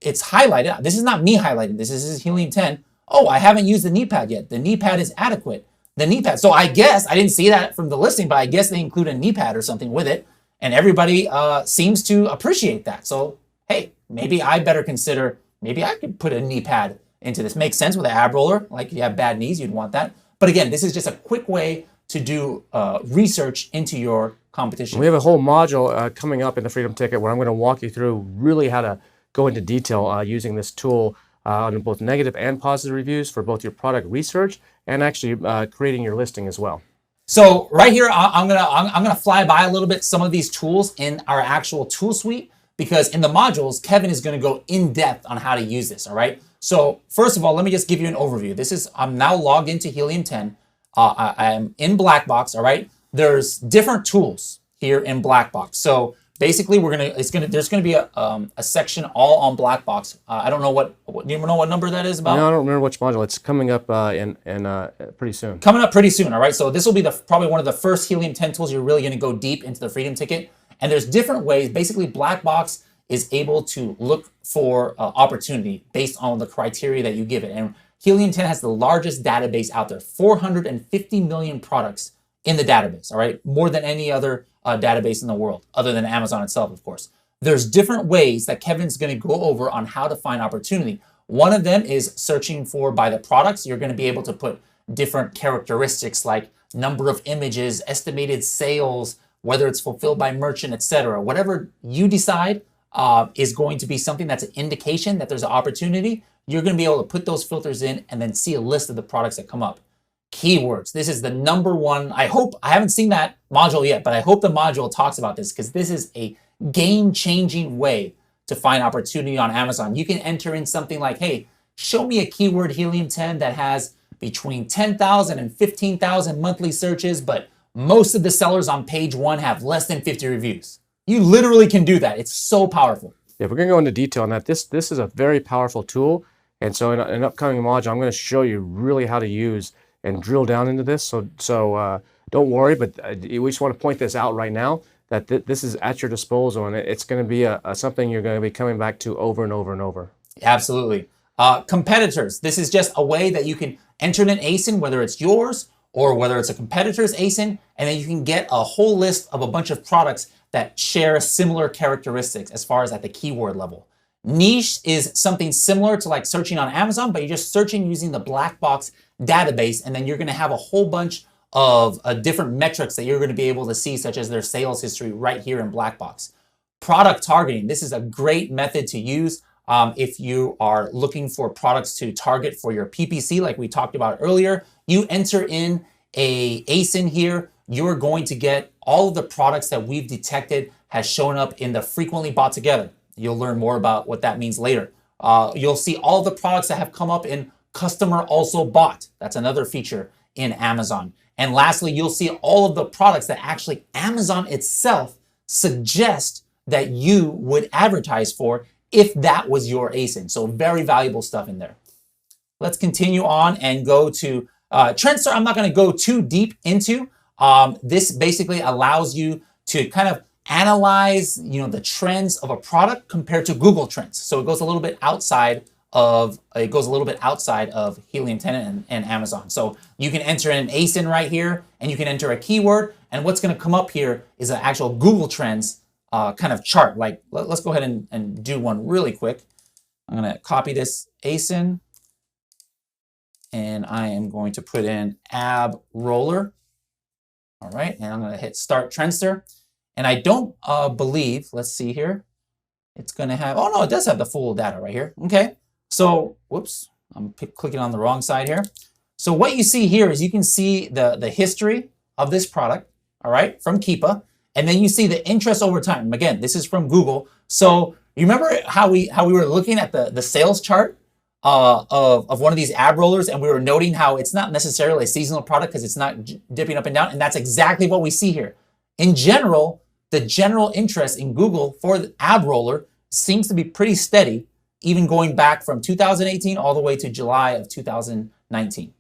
it's highlighted. This is not me highlighting. This is Helium 10. Oh, I haven't used the knee pad yet. The knee pad is adequate. The knee pad. So I guess, I didn't see that from the listing, but I guess they include a knee pad or something with it. And everybody seems to appreciate that. So, hey, maybe I better consider, maybe I could put a knee pad into this. Makes sense with an ab roller. Like if you have bad knees, you'd want that. But again, this is just a quick way to do research into your competition. We have a whole module coming up in the Freedom Ticket where I'm going to walk you through really how to go into detail using this tool on both negative and positive reviews for both your product research and actually creating your listing as well. So right here, I'm gonna fly by a little bit some of these tools in our actual tool suite, because in the modules, Kevin is gonna go in depth on how to use this, all right? So first of all, let me just give you an overview. I'm now logged into Helium 10. I am in Blackbox, all right? There's different tools here in Blackbox. So basically, there's gonna be a section all on Blackbox. I don't know do you know what number that is about? No, I don't remember which module. It's coming up in pretty soon. Coming up pretty soon, all right? So this will be probably one of the first Helium 10 tools you're really gonna go deep into the Freedom Ticket. And there's different ways. Basically, Blackbox is able to look for opportunity based on the criteria that you give it. And Helium 10 has the largest database out there, 450 million products in the database, all right? More than any other database in the world, other than Amazon itself, of course. There's different ways that Kevin's gonna go over on how to find opportunity. One of them is searching for by the products. You're gonna be able to put different characteristics like number of images, estimated sales, whether it's fulfilled by merchant, etc. Whatever you decide is going to be something that's an indication that there's an opportunity. You're gonna be able to put those filters in and then see a list of the products that come up. Keywords. This is the number one. I haven't seen that module yet, but I hope the module talks about this, because this is a game-changing way to find opportunity on Amazon. You can enter in something like, hey, show me a keyword Helium 10 that has between 10,000 and 15,000 monthly searches, but most of the sellers on page 1 have less than 50 reviews. You literally can do that. It's so powerful. Yeah, we're going to go into detail on that. This is a very powerful tool. And so in an upcoming module, I'm going to show you really how to use and drill down into this. So don't worry, but we just want to point this out right now, that this is at your disposal, and it's going to be something you're going to be coming back to over and over and over. Absolutely. Competitors. This is just a way that you can enter in an ASIN, whether it's yours or whether it's a competitor's ASIN, and then you can get a whole list of a bunch of products that share similar characteristics as far as at the keyword level. Niche is something similar to like searching on Amazon, but you're just searching using the Blackbox database, and then you're going to have a whole bunch of different metrics that you're going to be able to see, such as their sales history right here in Blackbox. Product targeting. This is a great method to use if you are looking for products to target for your PPC, like we talked about earlier. You enter in a ASIN here, you're going to get all of the products that we've detected has shown up in the frequently bought together. You'll learn more about what that means later. You'll see all the products that have come up in customer also bought. That's another feature in Amazon. And lastly, you'll see all of the products that actually Amazon itself suggests that you would advertise for if that was your ASIN. So very valuable stuff in there. let's continue on and go to Trendster. I'm not going to go too deep into. This basically allows you to kind of analyze, the trends of a product compared to Google Trends. So it goes a little bit outside of Helium 10 and Amazon. So you can enter in ASIN right here, and you can enter a keyword, and what's going to come up here is an actual Google Trends kind of chart. Like, let's go ahead and do one really quick. I'm going to copy this ASIN, and I am going to put in ab roller. All right, and I'm going to hit Start Trendster. And I don't believe, let's see here, it's going to have, oh no, it does have the full data right here. Okay, so, whoops, I'm clicking on the wrong side here. So what you see here is you can see the history of this product, all right, from Keepa, and then you see the interest over time. Again, this is from Google. So you remember how we were looking at the sales chart of one of these ab rollers, and we were noting how it's not necessarily a seasonal product because it's not dipping up and down, and that's exactly what we see here. In general, the general interest in Google for the ab roller seems to be pretty steady, even going back from 2018 all the way to July of 2019.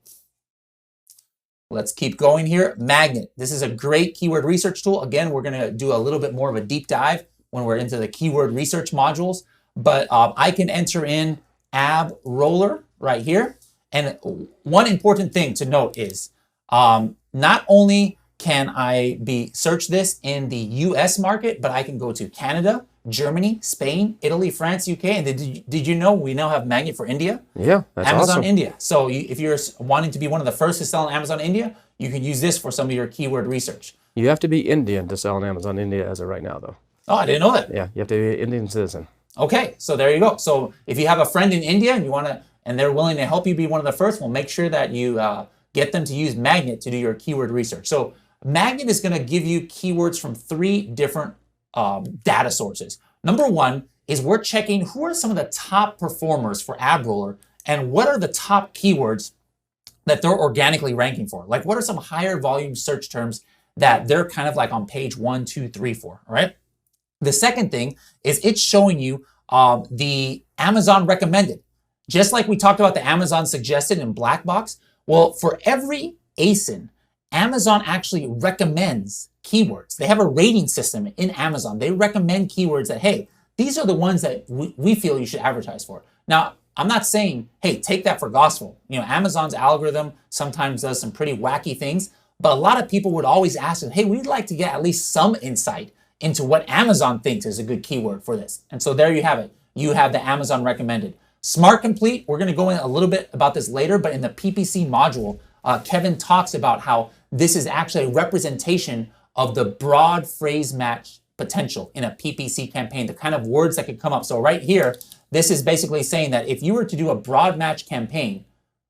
Let's keep going here. Magnet. This is a great keyword research tool. Again, we're going to do a little bit more of a deep dive when we're into the keyword research modules, but I can enter in ab roller right here. And one important thing to note is not only can I search this in the US market, but I can go to Canada, Germany, Spain, Italy, France, UK. And did you know we now have Magnet for India? Yeah, that's Amazon awesome. India. So if you're wanting to be one of the first to sell on Amazon India, you can use this for some of your keyword research. You have to be Indian to sell on Amazon India as of right now, though. Oh, I didn't know that. Yeah, you have to be an Indian citizen. Okay, so there you go. So if you have a friend in India and they're willing to help you be one of the first, well, make sure that you get them to use Magnet to do your keyword research. So Magnet is going to give you keywords from 3 different data sources. Number one is we're checking who are some of the top performers for ab roller and what are the top keywords that they're organically ranking for. Like, what are some higher volume search terms that they're kind of like on page 1, 2, 3, 4, all right? The second thing is it's showing you the Amazon recommended. Just like we talked about the Amazon suggested in black box, well, for every ASIN, Amazon actually recommends keywords. They have a rating system in Amazon. They recommend keywords that, hey, these are the ones that we feel you should advertise for. Now, I'm not saying, hey, take that for gospel. Amazon's algorithm sometimes does some pretty wacky things, but a lot of people would always ask us, hey, we'd like to get at least some insight into what Amazon thinks is a good keyword for this. And so there you have it. You have the Amazon recommended. Smart Complete, we're going to go in a little bit about this later, but in the PPC module, Kevin talks about how this is actually a representation of the broad phrase match potential in a PPC campaign, the kind of words that could come up. So right here, this is basically saying that if you were to do a broad match campaign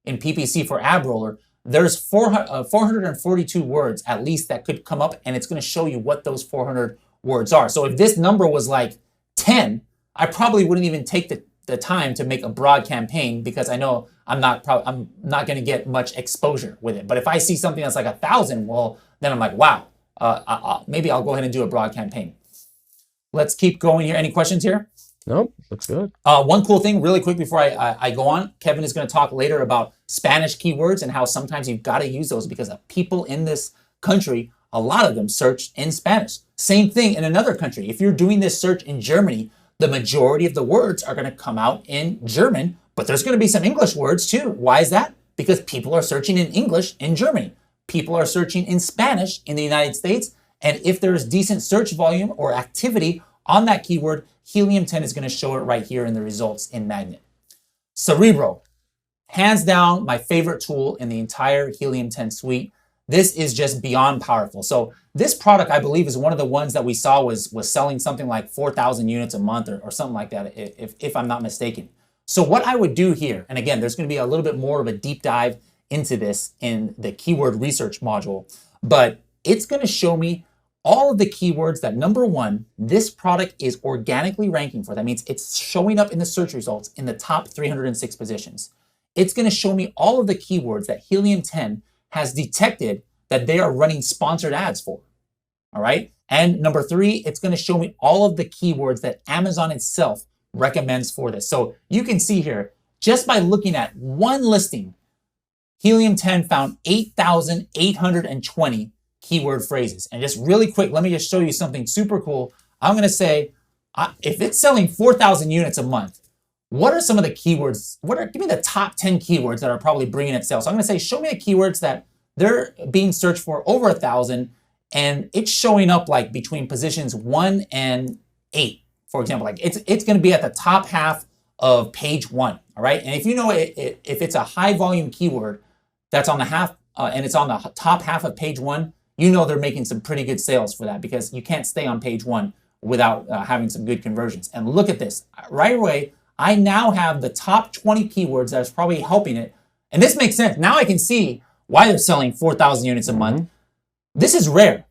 in PPC for ab roller, there's 442 words at least that could come up, and it's going to show you what those 400 words are. So if this number was like 10, I probably wouldn't even take the time to make a broad campaign because I know I'm not going to get much exposure with it. But if I see something that's like 1,000, well, then I'm like, wow, maybe I'll go ahead and do a broad campaign. Let's keep going here. Any questions here? Nope, looks good. One cool thing really quick before I go on, Kevin is going to talk later about Spanish keywords and how sometimes you've got to use those because of people in this country, a lot of them search in Spanish. Same thing in another country. If you're doing this search in Germany, the majority of the words are going to come out in German, but there's going to be some English words too. Why is that? Because people are searching in English in Germany. People are searching in Spanish in the United States. And if there's decent search volume or activity on that keyword, Helium 10 is going to show it right here in the results in Magnet. Cerebro, hands down my favorite tool in the entire Helium 10 suite. This is just beyond powerful. So this product, I believe, is one of the ones that we saw was selling something like 4,000 units a month or something like that, if I'm not mistaken. So what I would do here, and again, there's going to be a little bit more of a deep dive into this in the keyword research module, but it's going to show me all of the keywords that, number one, this product is organically ranking for. That means it's showing up in the search results in the top 306 positions. It's going to show me all of the keywords that Helium 10 has detected that they are running sponsored ads for. All right. And number three, it's going to show me all of the keywords that Amazon itself recommends for this. So you can see here, just by looking at one listing, Helium 10 found 8,820 keyword phrases. And just really quick, let me just show you something super cool. I'm going to say, if it's selling 4,000 units a month, what are some of the keywords? Give me the top 10 keywords that are probably bringing it sales. So I'm going to say, show me the keywords that they're being searched for over 1,000, and it's showing up like between positions 1 and 8, for example. Like it's going to be at the top half of page 1. All right. And if you know if it's a high volume keyword that's on the half and it's on the top half of page 1, you know they're making some pretty good sales for that, because you can't stay on page 1 without having some good conversions. And look at this right away. I now have the top 20 keywords that's probably helping it. And this makes sense. Now I can see why they're selling 4,000 units a month. This is rare.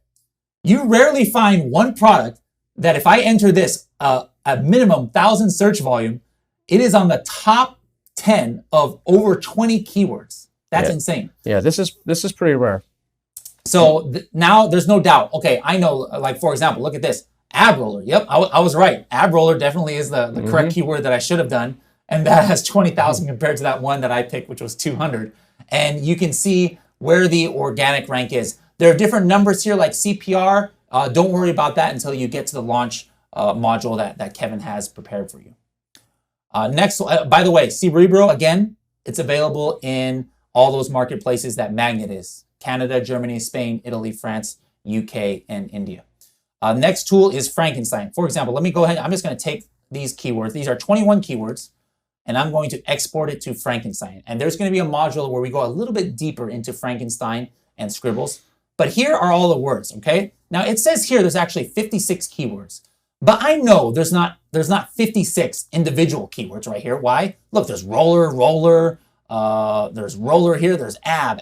You rarely find one product that if I enter this a minimum 1,000 search volume, it is on the top 10 of over 20 keywords. That's insane. Yeah, this is pretty rare. So now there's no doubt. Okay, I know, like for example, look at this. Ab roller. Yep, I was right. Ab roller definitely is the correct keyword that I should have done. And that has 20,000 compared to that one that I picked, which was 200. And you can see where the organic rank is. There are different numbers here like CPR. Don't worry about that until you get to the launch module that Kevin has prepared for you. Next, by the way, Cerebro, again, it's available in all those marketplaces that Magnet is. Canada, Germany, Spain, Italy, France, UK, and India. Next tool is Frankenstein. For example, let me go ahead. I'm just going to take these keywords. These are 21 keywords, and I'm going to export it to Frankenstein. And there's going to be a module where we go a little bit deeper into Frankenstein and Scribbles. But here are all the words, okay? Now it says here there's actually 56 keywords. But I know there's not 56 individual keywords right here. Why? Look, there's roller, there's roller here, there's ab,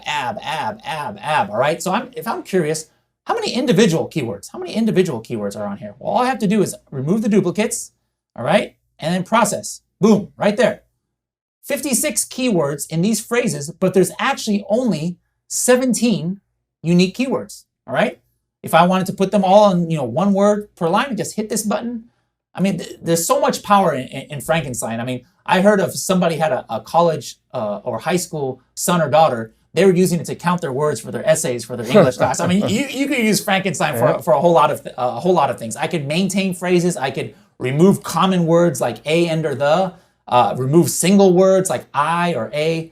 all right? So if I'm curious, how many individual keywords are on here? Well, all I have to do is remove the duplicates, all right? And then process. Boom, right there. 56 keywords in these phrases, but there's actually only 17 unique keywords, all right? If I wanted to put them all in, one word per line, just hit this button. I mean, there's so much power in Frankenstein. I mean, I heard of somebody had a college or high school son or daughter. They were using it to count their words for their essays for their English class. I mean, you could use Frankenstein for a whole lot of things. I could maintain phrases. I could remove common words like a, and, or the. Remove single words like I or a.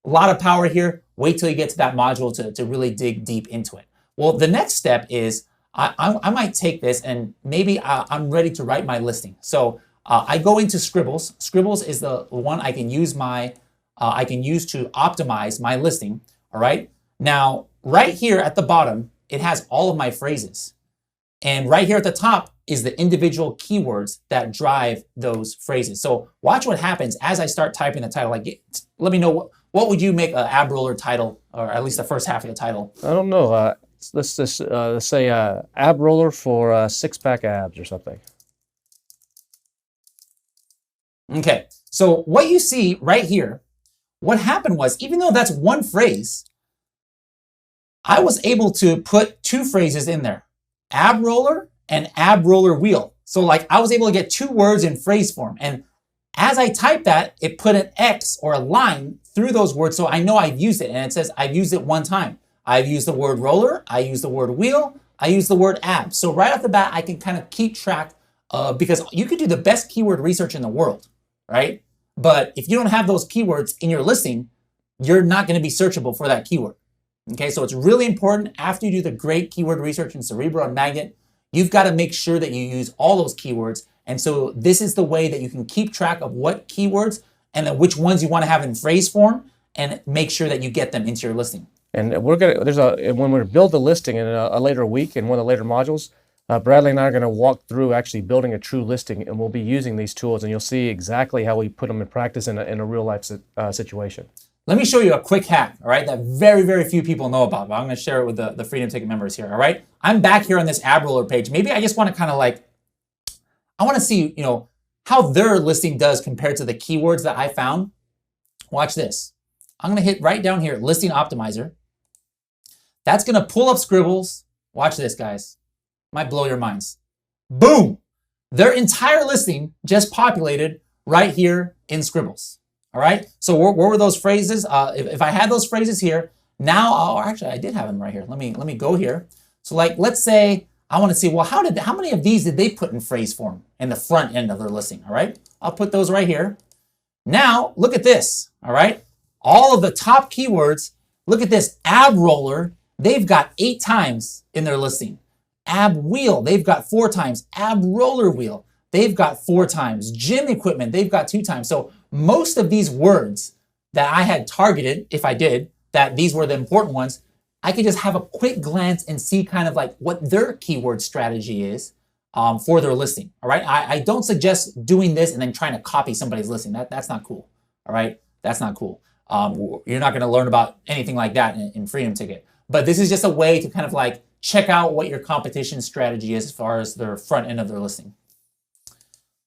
A lot of power here. Wait till you get to that module to really dig deep into it. Well, the next step is I might take this and maybe I'm ready to write my listing. So I go into Scribbles. Scribbles is the one I can use to optimize my listing. All right. Now, right here at the bottom, it has all of my phrases. And right here at the top is the individual keywords that drive those phrases. So watch what happens as I start typing the title. Like, let me know what would you make an ab roller title, or at least the first half of the title? I don't know. Let's just say ab roller for six-pack abs or something. Okay. So what you see right here, what happened was, even though that's one phrase, I was able to put two phrases in there. Ab roller and ab roller wheel. So like I was able to get two words in phrase form. And as I typed that, it put an X or a line through those words. So I know I've used it. And it says I've used it one time. I've used the word roller. I used the word wheel. I used the word ab. So right off the bat, I can kind of keep track because you could do the best keyword research in the world, right? But if you don't have those keywords in your listing, you're not going to be searchable for that keyword. Okay, so it's really important after you do the great keyword research in Cerebro and Magnet, you've got to make sure that you use all those keywords. And so this is the way that you can keep track of what keywords and then which ones you want to have in phrase form and make sure that you get them into your listing. And when we build the listing in a later week in one of the later modules, Bradley and I are going to walk through actually building a true listing, and we'll be using these tools, and you'll see exactly how we put them in practice in a real life situation. Let me show you a quick hack, all right, that very, very few people know about, but I'm going to share it with the Freedom Ticket members here, all right? I'm back here on this ab roller page. Maybe I just want to kind of I want to see, how their listing does compared to the keywords that I found. Watch this. I'm going to hit right down here, Listing Optimizer. That's going to pull up Scribbles. Watch this, guys. Might blow your minds. Boom! Their entire listing just populated right here in Scribbles. All right. So what were those phrases? If I had those phrases here, now, actually I did have them right here. Let me go here. So like, let's say I want to see, well, how many of these did they put in phrase form in the front end of their listing? All right. I'll put those right here. Now look at this. All right. All of the top keywords. Look at this. Ab roller. They've got 8 times in their listing. Ab wheel. They've got 4 times. Ab roller wheel. They've got 4 times. Gym equipment. They've got 2 times. So most of these words that I had targeted, if I did, that these were the important ones, I could just have a quick glance and see kind of like what their keyword strategy is for their listing. All right. I don't suggest doing this and then trying to copy somebody's listing. That's not cool. All right. That's not cool. You're not going to learn about anything like that in Freedom Ticket. But this is just a way to kind of like check out what your competition strategy is as far as their front end of their listing.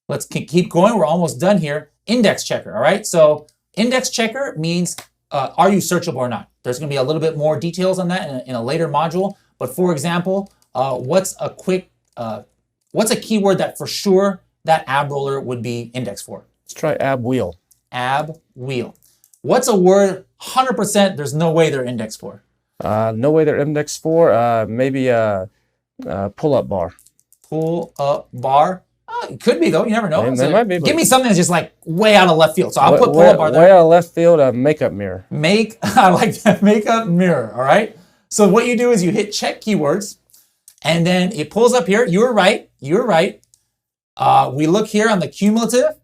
Let's keep going. We're almost done here. Index checker. All right. So index checker means are you searchable or not? There's going to be a little bit more details on that in a later module. But for example, what's a keyword that for sure that ab roller would be indexed for? Let's try ab wheel. Ab wheel. What's a word 100% there's no way they're indexed for? No way they're indexed for. Maybe pull-up bar. Pull-up bar. It could be though. You never know. They might be, give me something that's just like way out of left field. So I'll put pull-up bar there. Way out of left field. Makeup mirror. I like that. Makeup mirror. All right. So what you do is you hit check keywords, and then it pulls up here. You were right. You were right. We look here on the cumulative.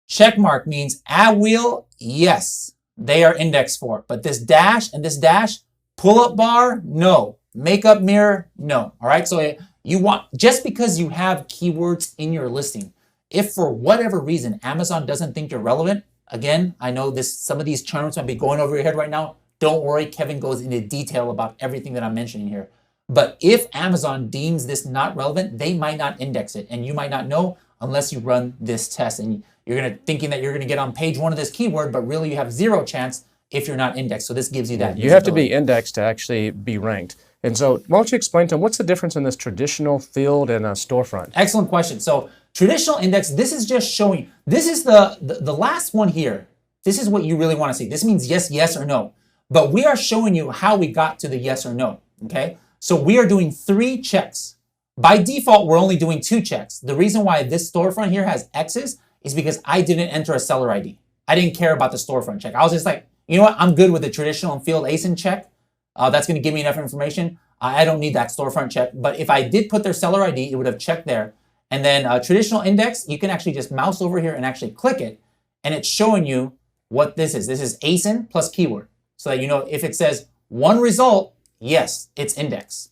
Check mark means ab wheel. Yes, they are indexed for. But this dash and this dash, pull-up bar, no. Makeup mirror, no. All right. So you want, just because you have keywords in your listing, if for whatever reason Amazon doesn't think you're relevant, again, I know some of these terms might be going over your head right now. Don't worry, Kevin goes into detail about everything that I'm mentioning here. But if Amazon deems this not relevant, they might not index it, and you might not know unless you run this test. And you're thinking that you're gonna get on page 1 of this keyword, but really you have 0 chance if you're not indexed. So this gives you that. You have to be indexed to actually be ranked. And so why don't you explain to them, what's the difference in this traditional field and a storefront? Excellent question. So traditional index, this is just showing, this is the last one here. This is what you really want to see. This means yes, yes, or no. But we are showing you how we got to the yes or no, okay? So we are doing 3 checks. By default, we're only doing 2 checks. The reason why this storefront here has X's is because I didn't enter a seller ID. I didn't care about the storefront check. I was just like, you know what? I'm good with the traditional field ASIN check. That's going to give me enough information. I don't need that storefront check. But if I did put their seller ID, it would have checked there. And then traditional index, you can actually just mouse over here and actually click it. And it's showing you what this is. This is ASIN plus keyword. So that you know if it says 1 result, yes, it's index.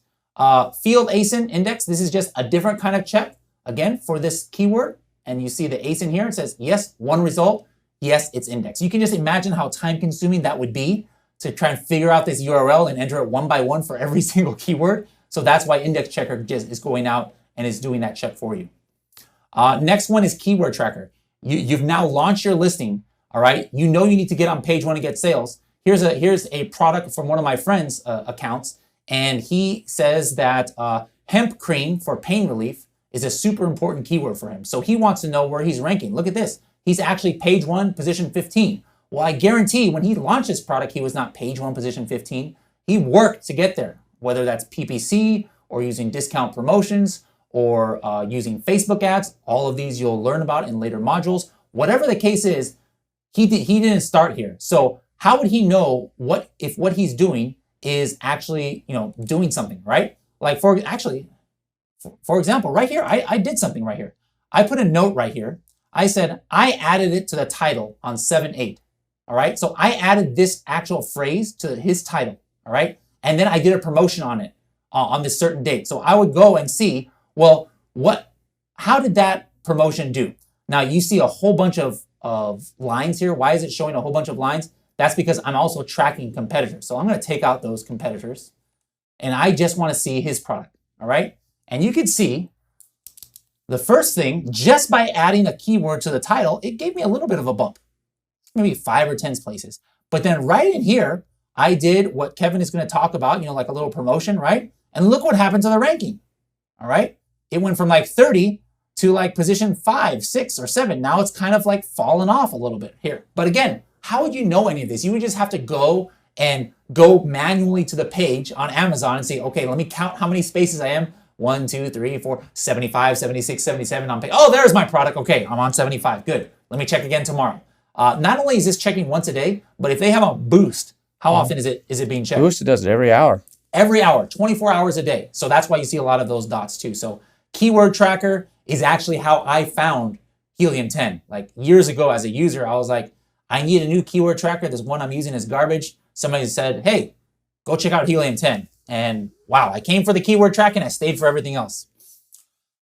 Field ASIN index, this is just a different kind of check. Again, for this keyword. And you see the ASIN here. It says, yes, 1 result. Yes, it's index. You can just imagine how time consuming that would be to try and figure out this URL and enter it 1 by 1 for every single keyword. So that's why Index Checker just is going out and is doing that check for you. Next one is Keyword Tracker. You've now launched your listing, all right? You know you need to get on page 1 and get sales. Here's a product from one of my friends' accounts, and he says that hemp cream for pain relief is a super important keyword for him. So he wants to know where he's ranking. Look at this. He's actually page 1, position 15. Well, I guarantee when he launched this product, he was not page 1, position 15. He worked to get there, whether that's PPC or using discount promotions or using Facebook ads. All of these you'll learn about in later modules. Whatever the case is, he didn't start here. So how would he know if what he's doing is actually, doing something, right? Like for example, right here, I did something right here. I put a note right here. I said, I added it to the title on 7/8. All right. So I added this actual phrase to his title. All right. And then I did a promotion on it on this certain date. So I would go and see, well, how did that promotion do? Now you see a whole bunch of lines here. Why is it showing a whole bunch of lines? That's because I'm also tracking competitors. So I'm going to take out those competitors and I just want to see his product. All right. And you can see the first thing, just by adding a keyword to the title, it gave me a little bit of a bump. Maybe 5 or 10 places. But then right in here, I did what Kevin is going to talk about, like a little promotion, right? And look what happened to the ranking, all right? It went from like 30 to like position 5, 6, or 7. Now it's kind of like fallen off a little bit here. But again, how would you know any of this? You would just have to go manually to the page on Amazon and say, okay, let me count how many spaces I am. 1, 2, 3, 4, 75, 76, 77 on page. Oh, there's my product. Okay, I'm on 75. Good. Let me check again tomorrow. Not only is this checking once a day, but if they have a boost, how often is it being checked? Boost does it every hour. Every hour, 24 hours a day. So that's why you see a lot of those dots too. So keyword tracker is actually how I found Helium 10. Like years ago as a user, I was like, I need a new keyword tracker. This one I'm using is garbage. Somebody said, hey, go check out Helium 10. And wow, I came for the keyword tracking. I stayed for everything else.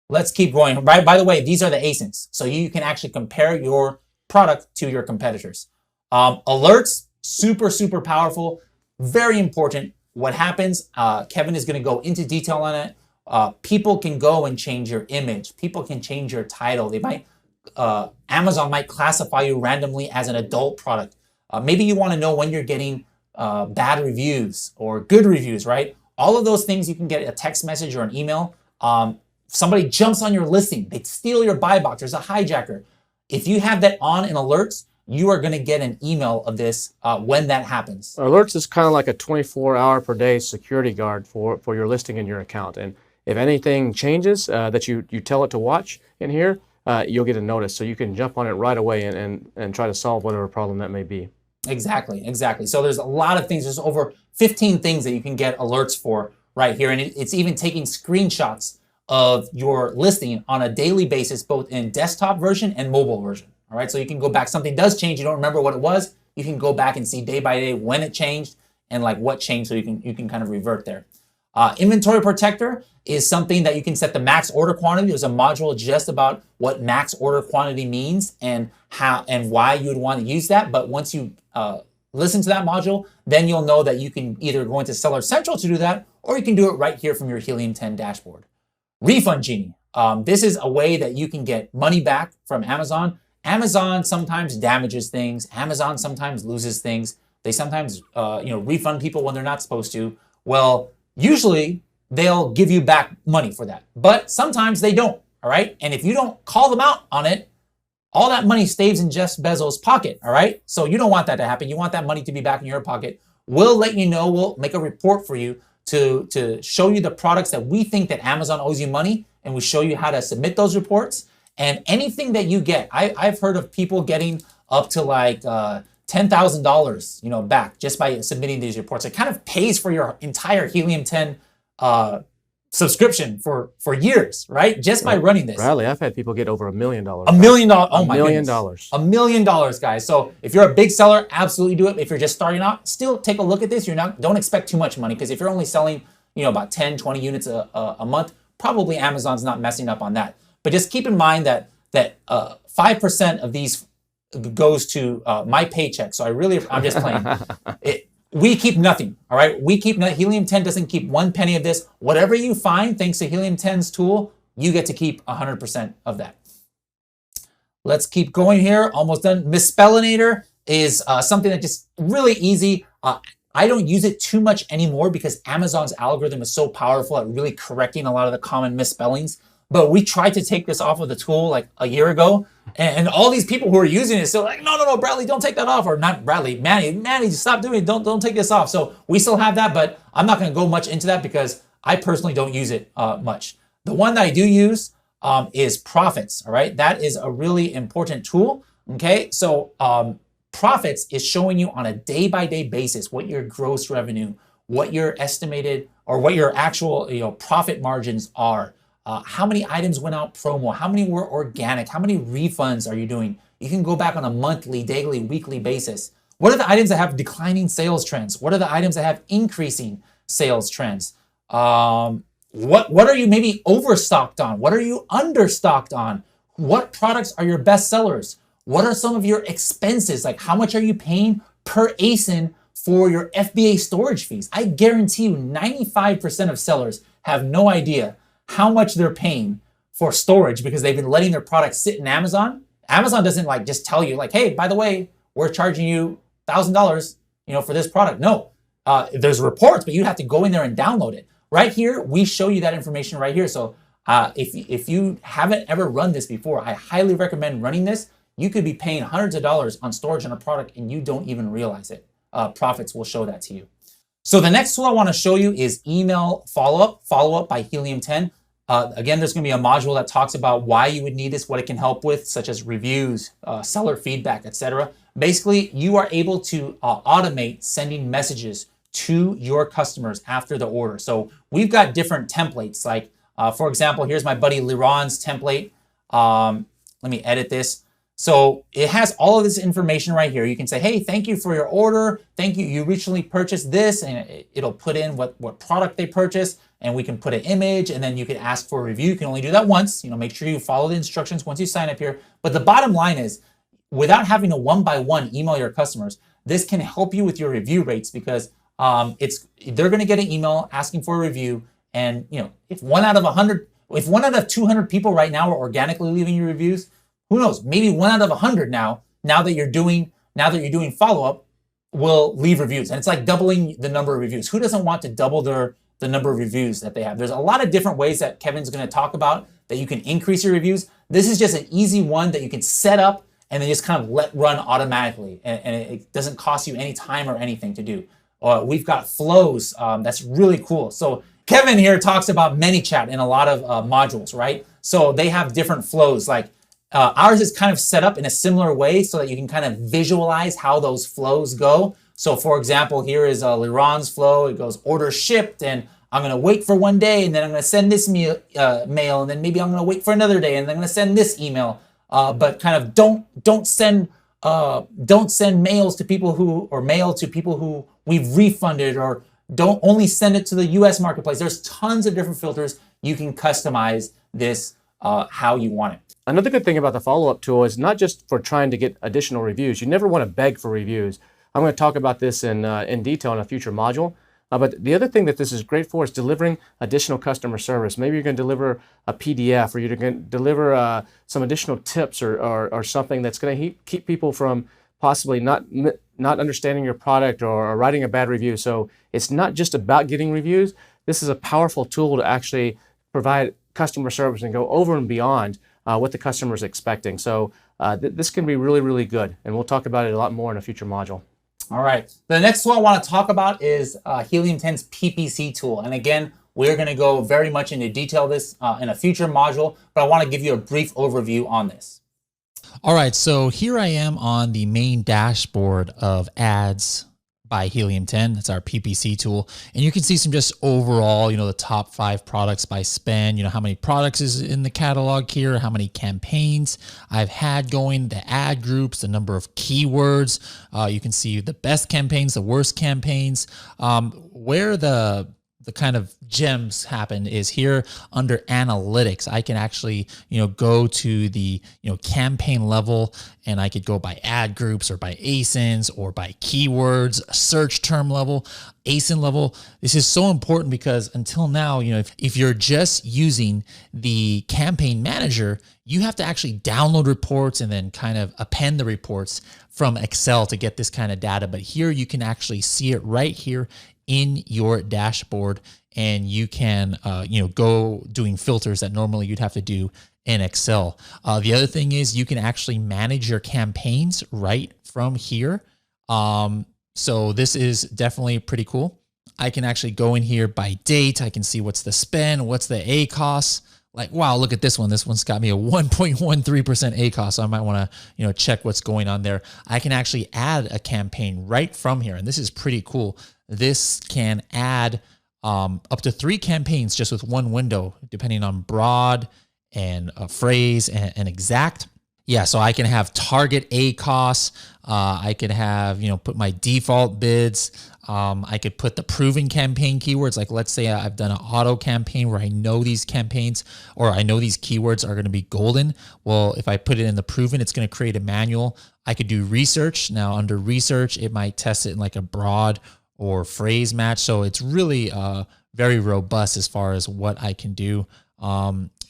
Let's keep going. By the way, these are the ASINs. So you can actually compare your product to your competitors. Alerts, super, super powerful. Very important. What happens, Kevin is going to go into detail on it. People can go and change your image. People can change your title. They might, Amazon might classify you randomly as an adult product. Maybe you want to know when you're getting bad reviews or good reviews, right? All of those things you can get a text message or an email. Somebody jumps on your listing. They steal your buy box. There's a hijacker. If you have that on in alerts, you are going to get an email of this when that happens. Alerts is kind of like a 24-hour per day security guard for your listing in your account. And if anything changes that you tell it to watch in here, you'll get a notice. So you can jump on it right away and try to solve whatever problem that may be. Exactly. So there's a lot of things. There's over 15 things that you can get alerts for right here. And it's even taking screenshots of your listing on a daily basis, both in desktop version and mobile version. All right, so you can go back. Something does change. You don't remember what it was. You can go back and see day by day when it changed and like what changed, so you can kind of revert there. Inventory Protector is something that you can set the max order quantity. There's a module just about what max order quantity means and how and why you would want to use that. But once you listen to that module, then you'll know that you can either go into Seller Central to do that, or you can do it right here from your Helium 10 dashboard. Refund Genie. This is a way that you can get money back from Amazon. Amazon sometimes damages things. Amazon sometimes loses things. They sometimes refund people when they're not supposed to. Well, usually they'll give you back money for that, but sometimes they don't. All right, and if you don't call them out on it, all that money stays in Jeff Bezos' pocket. All right, so you don't want that to happen. You want that money to be back in your pocket. We'll let you know. We'll make a report for you to show you the products that we think that Amazon owes you money, and we show you how to submit those reports. And anything that you get, I've heard of people getting up to like $10,000, back just by submitting these reports. It kind of pays for your entire Helium 10 subscription for years, right? Just by running this. Bradley, I've had people get over $1 million. $1 million. Oh my goodness. $1 million. $1 million, guys. So if you're a big seller, absolutely do it. If you're just starting out, still take a look at this. Don't expect too much money, because if you're only selling, about 10, 20 units a month, probably Amazon's not messing up on that. But just keep in mind that 5% of these goes to my paycheck. So I'm just playing. We keep nothing, all right? We keep nothing. Helium 10 doesn't keep one penny of this. Whatever you find, thanks to Helium 10's tool, you get to keep 100% of that. Let's keep going here. Almost done. Misspellinator is something that just really easy. I don't use it too much anymore because Amazon's algorithm is so powerful at really correcting a lot of the common misspellings. But we tried to take this off of the tool like a year ago, and all these people who are using it still like, no, Bradley, don't take that off, or not Bradley, Manny, stop doing it, don't take this off. So we still have that, but I'm not going to go much into that because I personally don't use it much. The one that I do use is Profits. All right, that is a really important tool. Okay, so Profits is showing you on a day-by-day basis what your gross revenue, what your estimated, or what your actual profit margins are. How many items went out promo? How many were organic? How many refunds are you doing? You can go back on a monthly, daily, weekly basis. What are the items that have declining sales trends? What are the items that have increasing sales trends? What are you maybe overstocked on? What are you understocked on? What products are your best sellers? What are some of your expenses? Like how much are you paying per ASIN for your FBA storage fees? I guarantee you 95% of sellers have no idea how much they're paying for storage because they've been letting their products sit in Amazon. Amazon doesn't just tell you hey, by the way, we're charging you $1,000, for this product. No, there's reports, but you have to go in there and download it. Right here, we show you that information right here. So If you haven't ever run this before, I highly recommend running this. You could be paying hundreds of dollars on storage on a product and you don't even realize it. Profits will show that to you. So the next tool I want to show you is email follow-up by Helium 10. Again, there's going to be a module that talks about why you would need this, what it can help with, such as reviews, seller feedback, etc. Basically, you are able to automate sending messages to your customers after the order. So we've got different templates. Like, for example, here's my buddy Liron's template. Let me edit this. So it has all of this information right here. You can say, hey, thank you for your order. Thank you. You recently purchased this, and it'll put in what product they purchased, and we can put an image, and then you can ask for a review. You can only do that once. Make sure you follow the instructions once you sign up here. But the bottom line is, without having to one-by-one email your customers, this can help you with your review rates, because they're going to get an email asking for a review, and if 1 out of 100, if 1 out of 200 people right now are organically leaving you reviews, who knows? Maybe 1 out of 100 now that you're doing follow-up, will leave reviews, and it's like doubling the number of reviews. Who doesn't want to double the number of reviews that they have? There's a lot of different ways that Kevin's going to talk about that you can increase your reviews. This is just an easy one that you can set up and then just kind of let run automatically, and it doesn't cost you any time or anything to do. We've got flows. That's really cool. So Kevin here talks about ManyChat in a lot of modules, right? So they have different flows. Like ours is kind of set up in a similar way so that you can kind of visualize how those flows go. So for example, here is Liron's flow. It goes order shipped, and I'm going to wait for 1 day, and then I'm going to send this mail, and then maybe I'm going to wait for another day, and then I'm going to send this email. But kind of don't send mails to people who we've refunded, or don't only send it to the US marketplace. There's tons of different filters. You can customize this how you want it. Another good thing about the follow-up tool is not just for trying to get additional reviews. You never want to beg for reviews. I'm going to talk about this in detail in a future module. But the other thing that this is great for is delivering additional customer service. Maybe you're going to deliver a PDF, or you're going to deliver some additional tips, or something that's going to keep people from possibly not understanding your product or writing a bad review. So it's not just about getting reviews. This is a powerful tool to actually provide customer service and go over and beyond what the customer is expecting. So this can be really, really good. And we'll talk about it a lot more in a future module. All right. The next tool I want to talk about is Helium 10's PPC tool. And again, we're going to go very much into detail this in a future module, but I want to give you a brief overview on this. All right, so here I am on the main dashboard of ads by Helium 10. That's our PPC tool. And you can see some just overall, the top 5 products by spend, how many products is in the catalog here, how many campaigns I've had going, the ad groups, the number of keywords. You can see the best campaigns, the worst campaigns. Where the kind of gems happen is here under analytics. I can actually, go to the, campaign level, and I could go by ad groups or by ASINs or by keywords, search term level, ASIN level. This is so important because until now, if you're just using the campaign manager, you have to actually download reports and then kind of append the reports from Excel to get this kind of data. But here you can actually see it right here in your dashboard, and you can go doing filters that normally you'd have to do in Excel. The other thing is you can actually manage your campaigns right from here. So this is definitely pretty cool. I can actually go in here by date. I can see what's the spend, what's the ACoS. Like, wow, look at this one. This one's got me a 1.13% ACoS. So I might want to, check what's going on there. I can actually add a campaign right from here, and this is pretty cool. This can add up to 3 campaigns just with one window, depending on broad and phrase and exact. Yeah, so I can have target ACoS. I could have, put my default bids. I could put the proven campaign keywords. Like, let's say I've done an auto campaign where I know these campaigns, or I know these keywords are going to be golden. Well, if I put it in the proven, it's going to create a manual. I could do research. Now under research, it might test it in like a broad or phrase match. So it's really very robust as far as what I can do.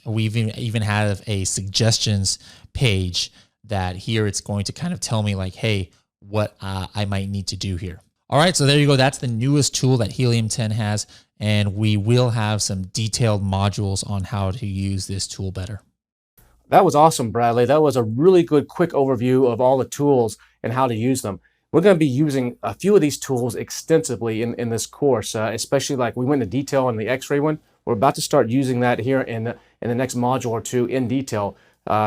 We've even have a suggestions page that here it's going to kind of tell me like, hey, what I might need to do here. All right, so there you go. That's the newest tool that Helium 10 has. and we will have some detailed modules on how to use this tool better. That was awesome, Bradley. That was a really good quick overview of all the tools and how to use them. We're going to be using a few of these tools extensively in this course, especially like we went into detail on the X-ray one. We're about to start using that here in the next module or two in detail.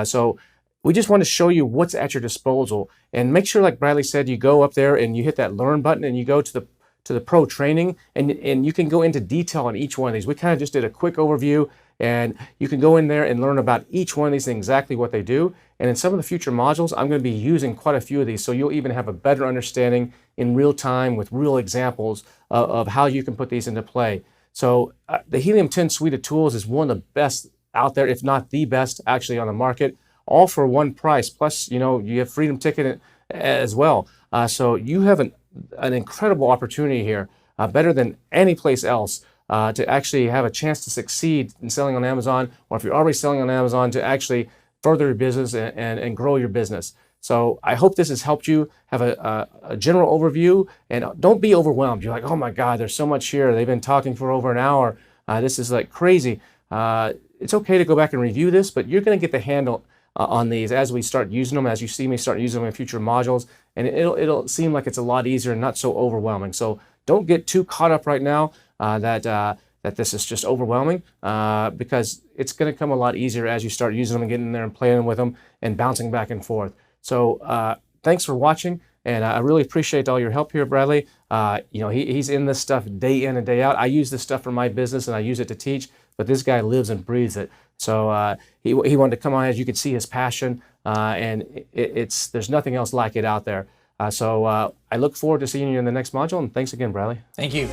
So we just want to show you what's at your disposal, and make sure, like Bradley said, you go up there and you hit that Learn button and you go to the Pro Training, and you can go into detail on each one of these. We kind of just did a quick overview, and you can go in there and learn about each one of these and exactly what they do. And in some of the future modules, I'm going to be using quite a few of these, so you'll even have a better understanding in real time with real examples of how you can put these into play. So the Helium 10 suite of tools is one of the best out there, if not the best actually on the market, all for one price. Plus, you have Freedom Ticket as well. So you have an incredible opportunity here, better than any place else, to actually have a chance to succeed in selling on Amazon, or if you're already selling on Amazon, to actually further your business and grow your business. So I hope this has helped you have a general overview, and don't be overwhelmed. You're like, oh my God, there's so much here. They've been talking for over an hour. This is like crazy. It's okay to go back and review this, but you're going to get the handle on these as we start using them, as you see me start using them in future modules, and it'll seem like it's a lot easier and not so overwhelming. So don't get too caught up right now that this is just overwhelming, because it's going to come a lot easier as you start using them and getting in there and playing with them and bouncing back and forth. So thanks for watching, and I really appreciate all your help here, Bradley. He's in this stuff day in and day out. I use this stuff for my business and I use it to teach, but this guy lives and breathes it. So he wanted to come on, as you could see his passion, and there's nothing else like it out there. So I look forward to seeing you in the next module, and thanks again, Bradley. Thank you.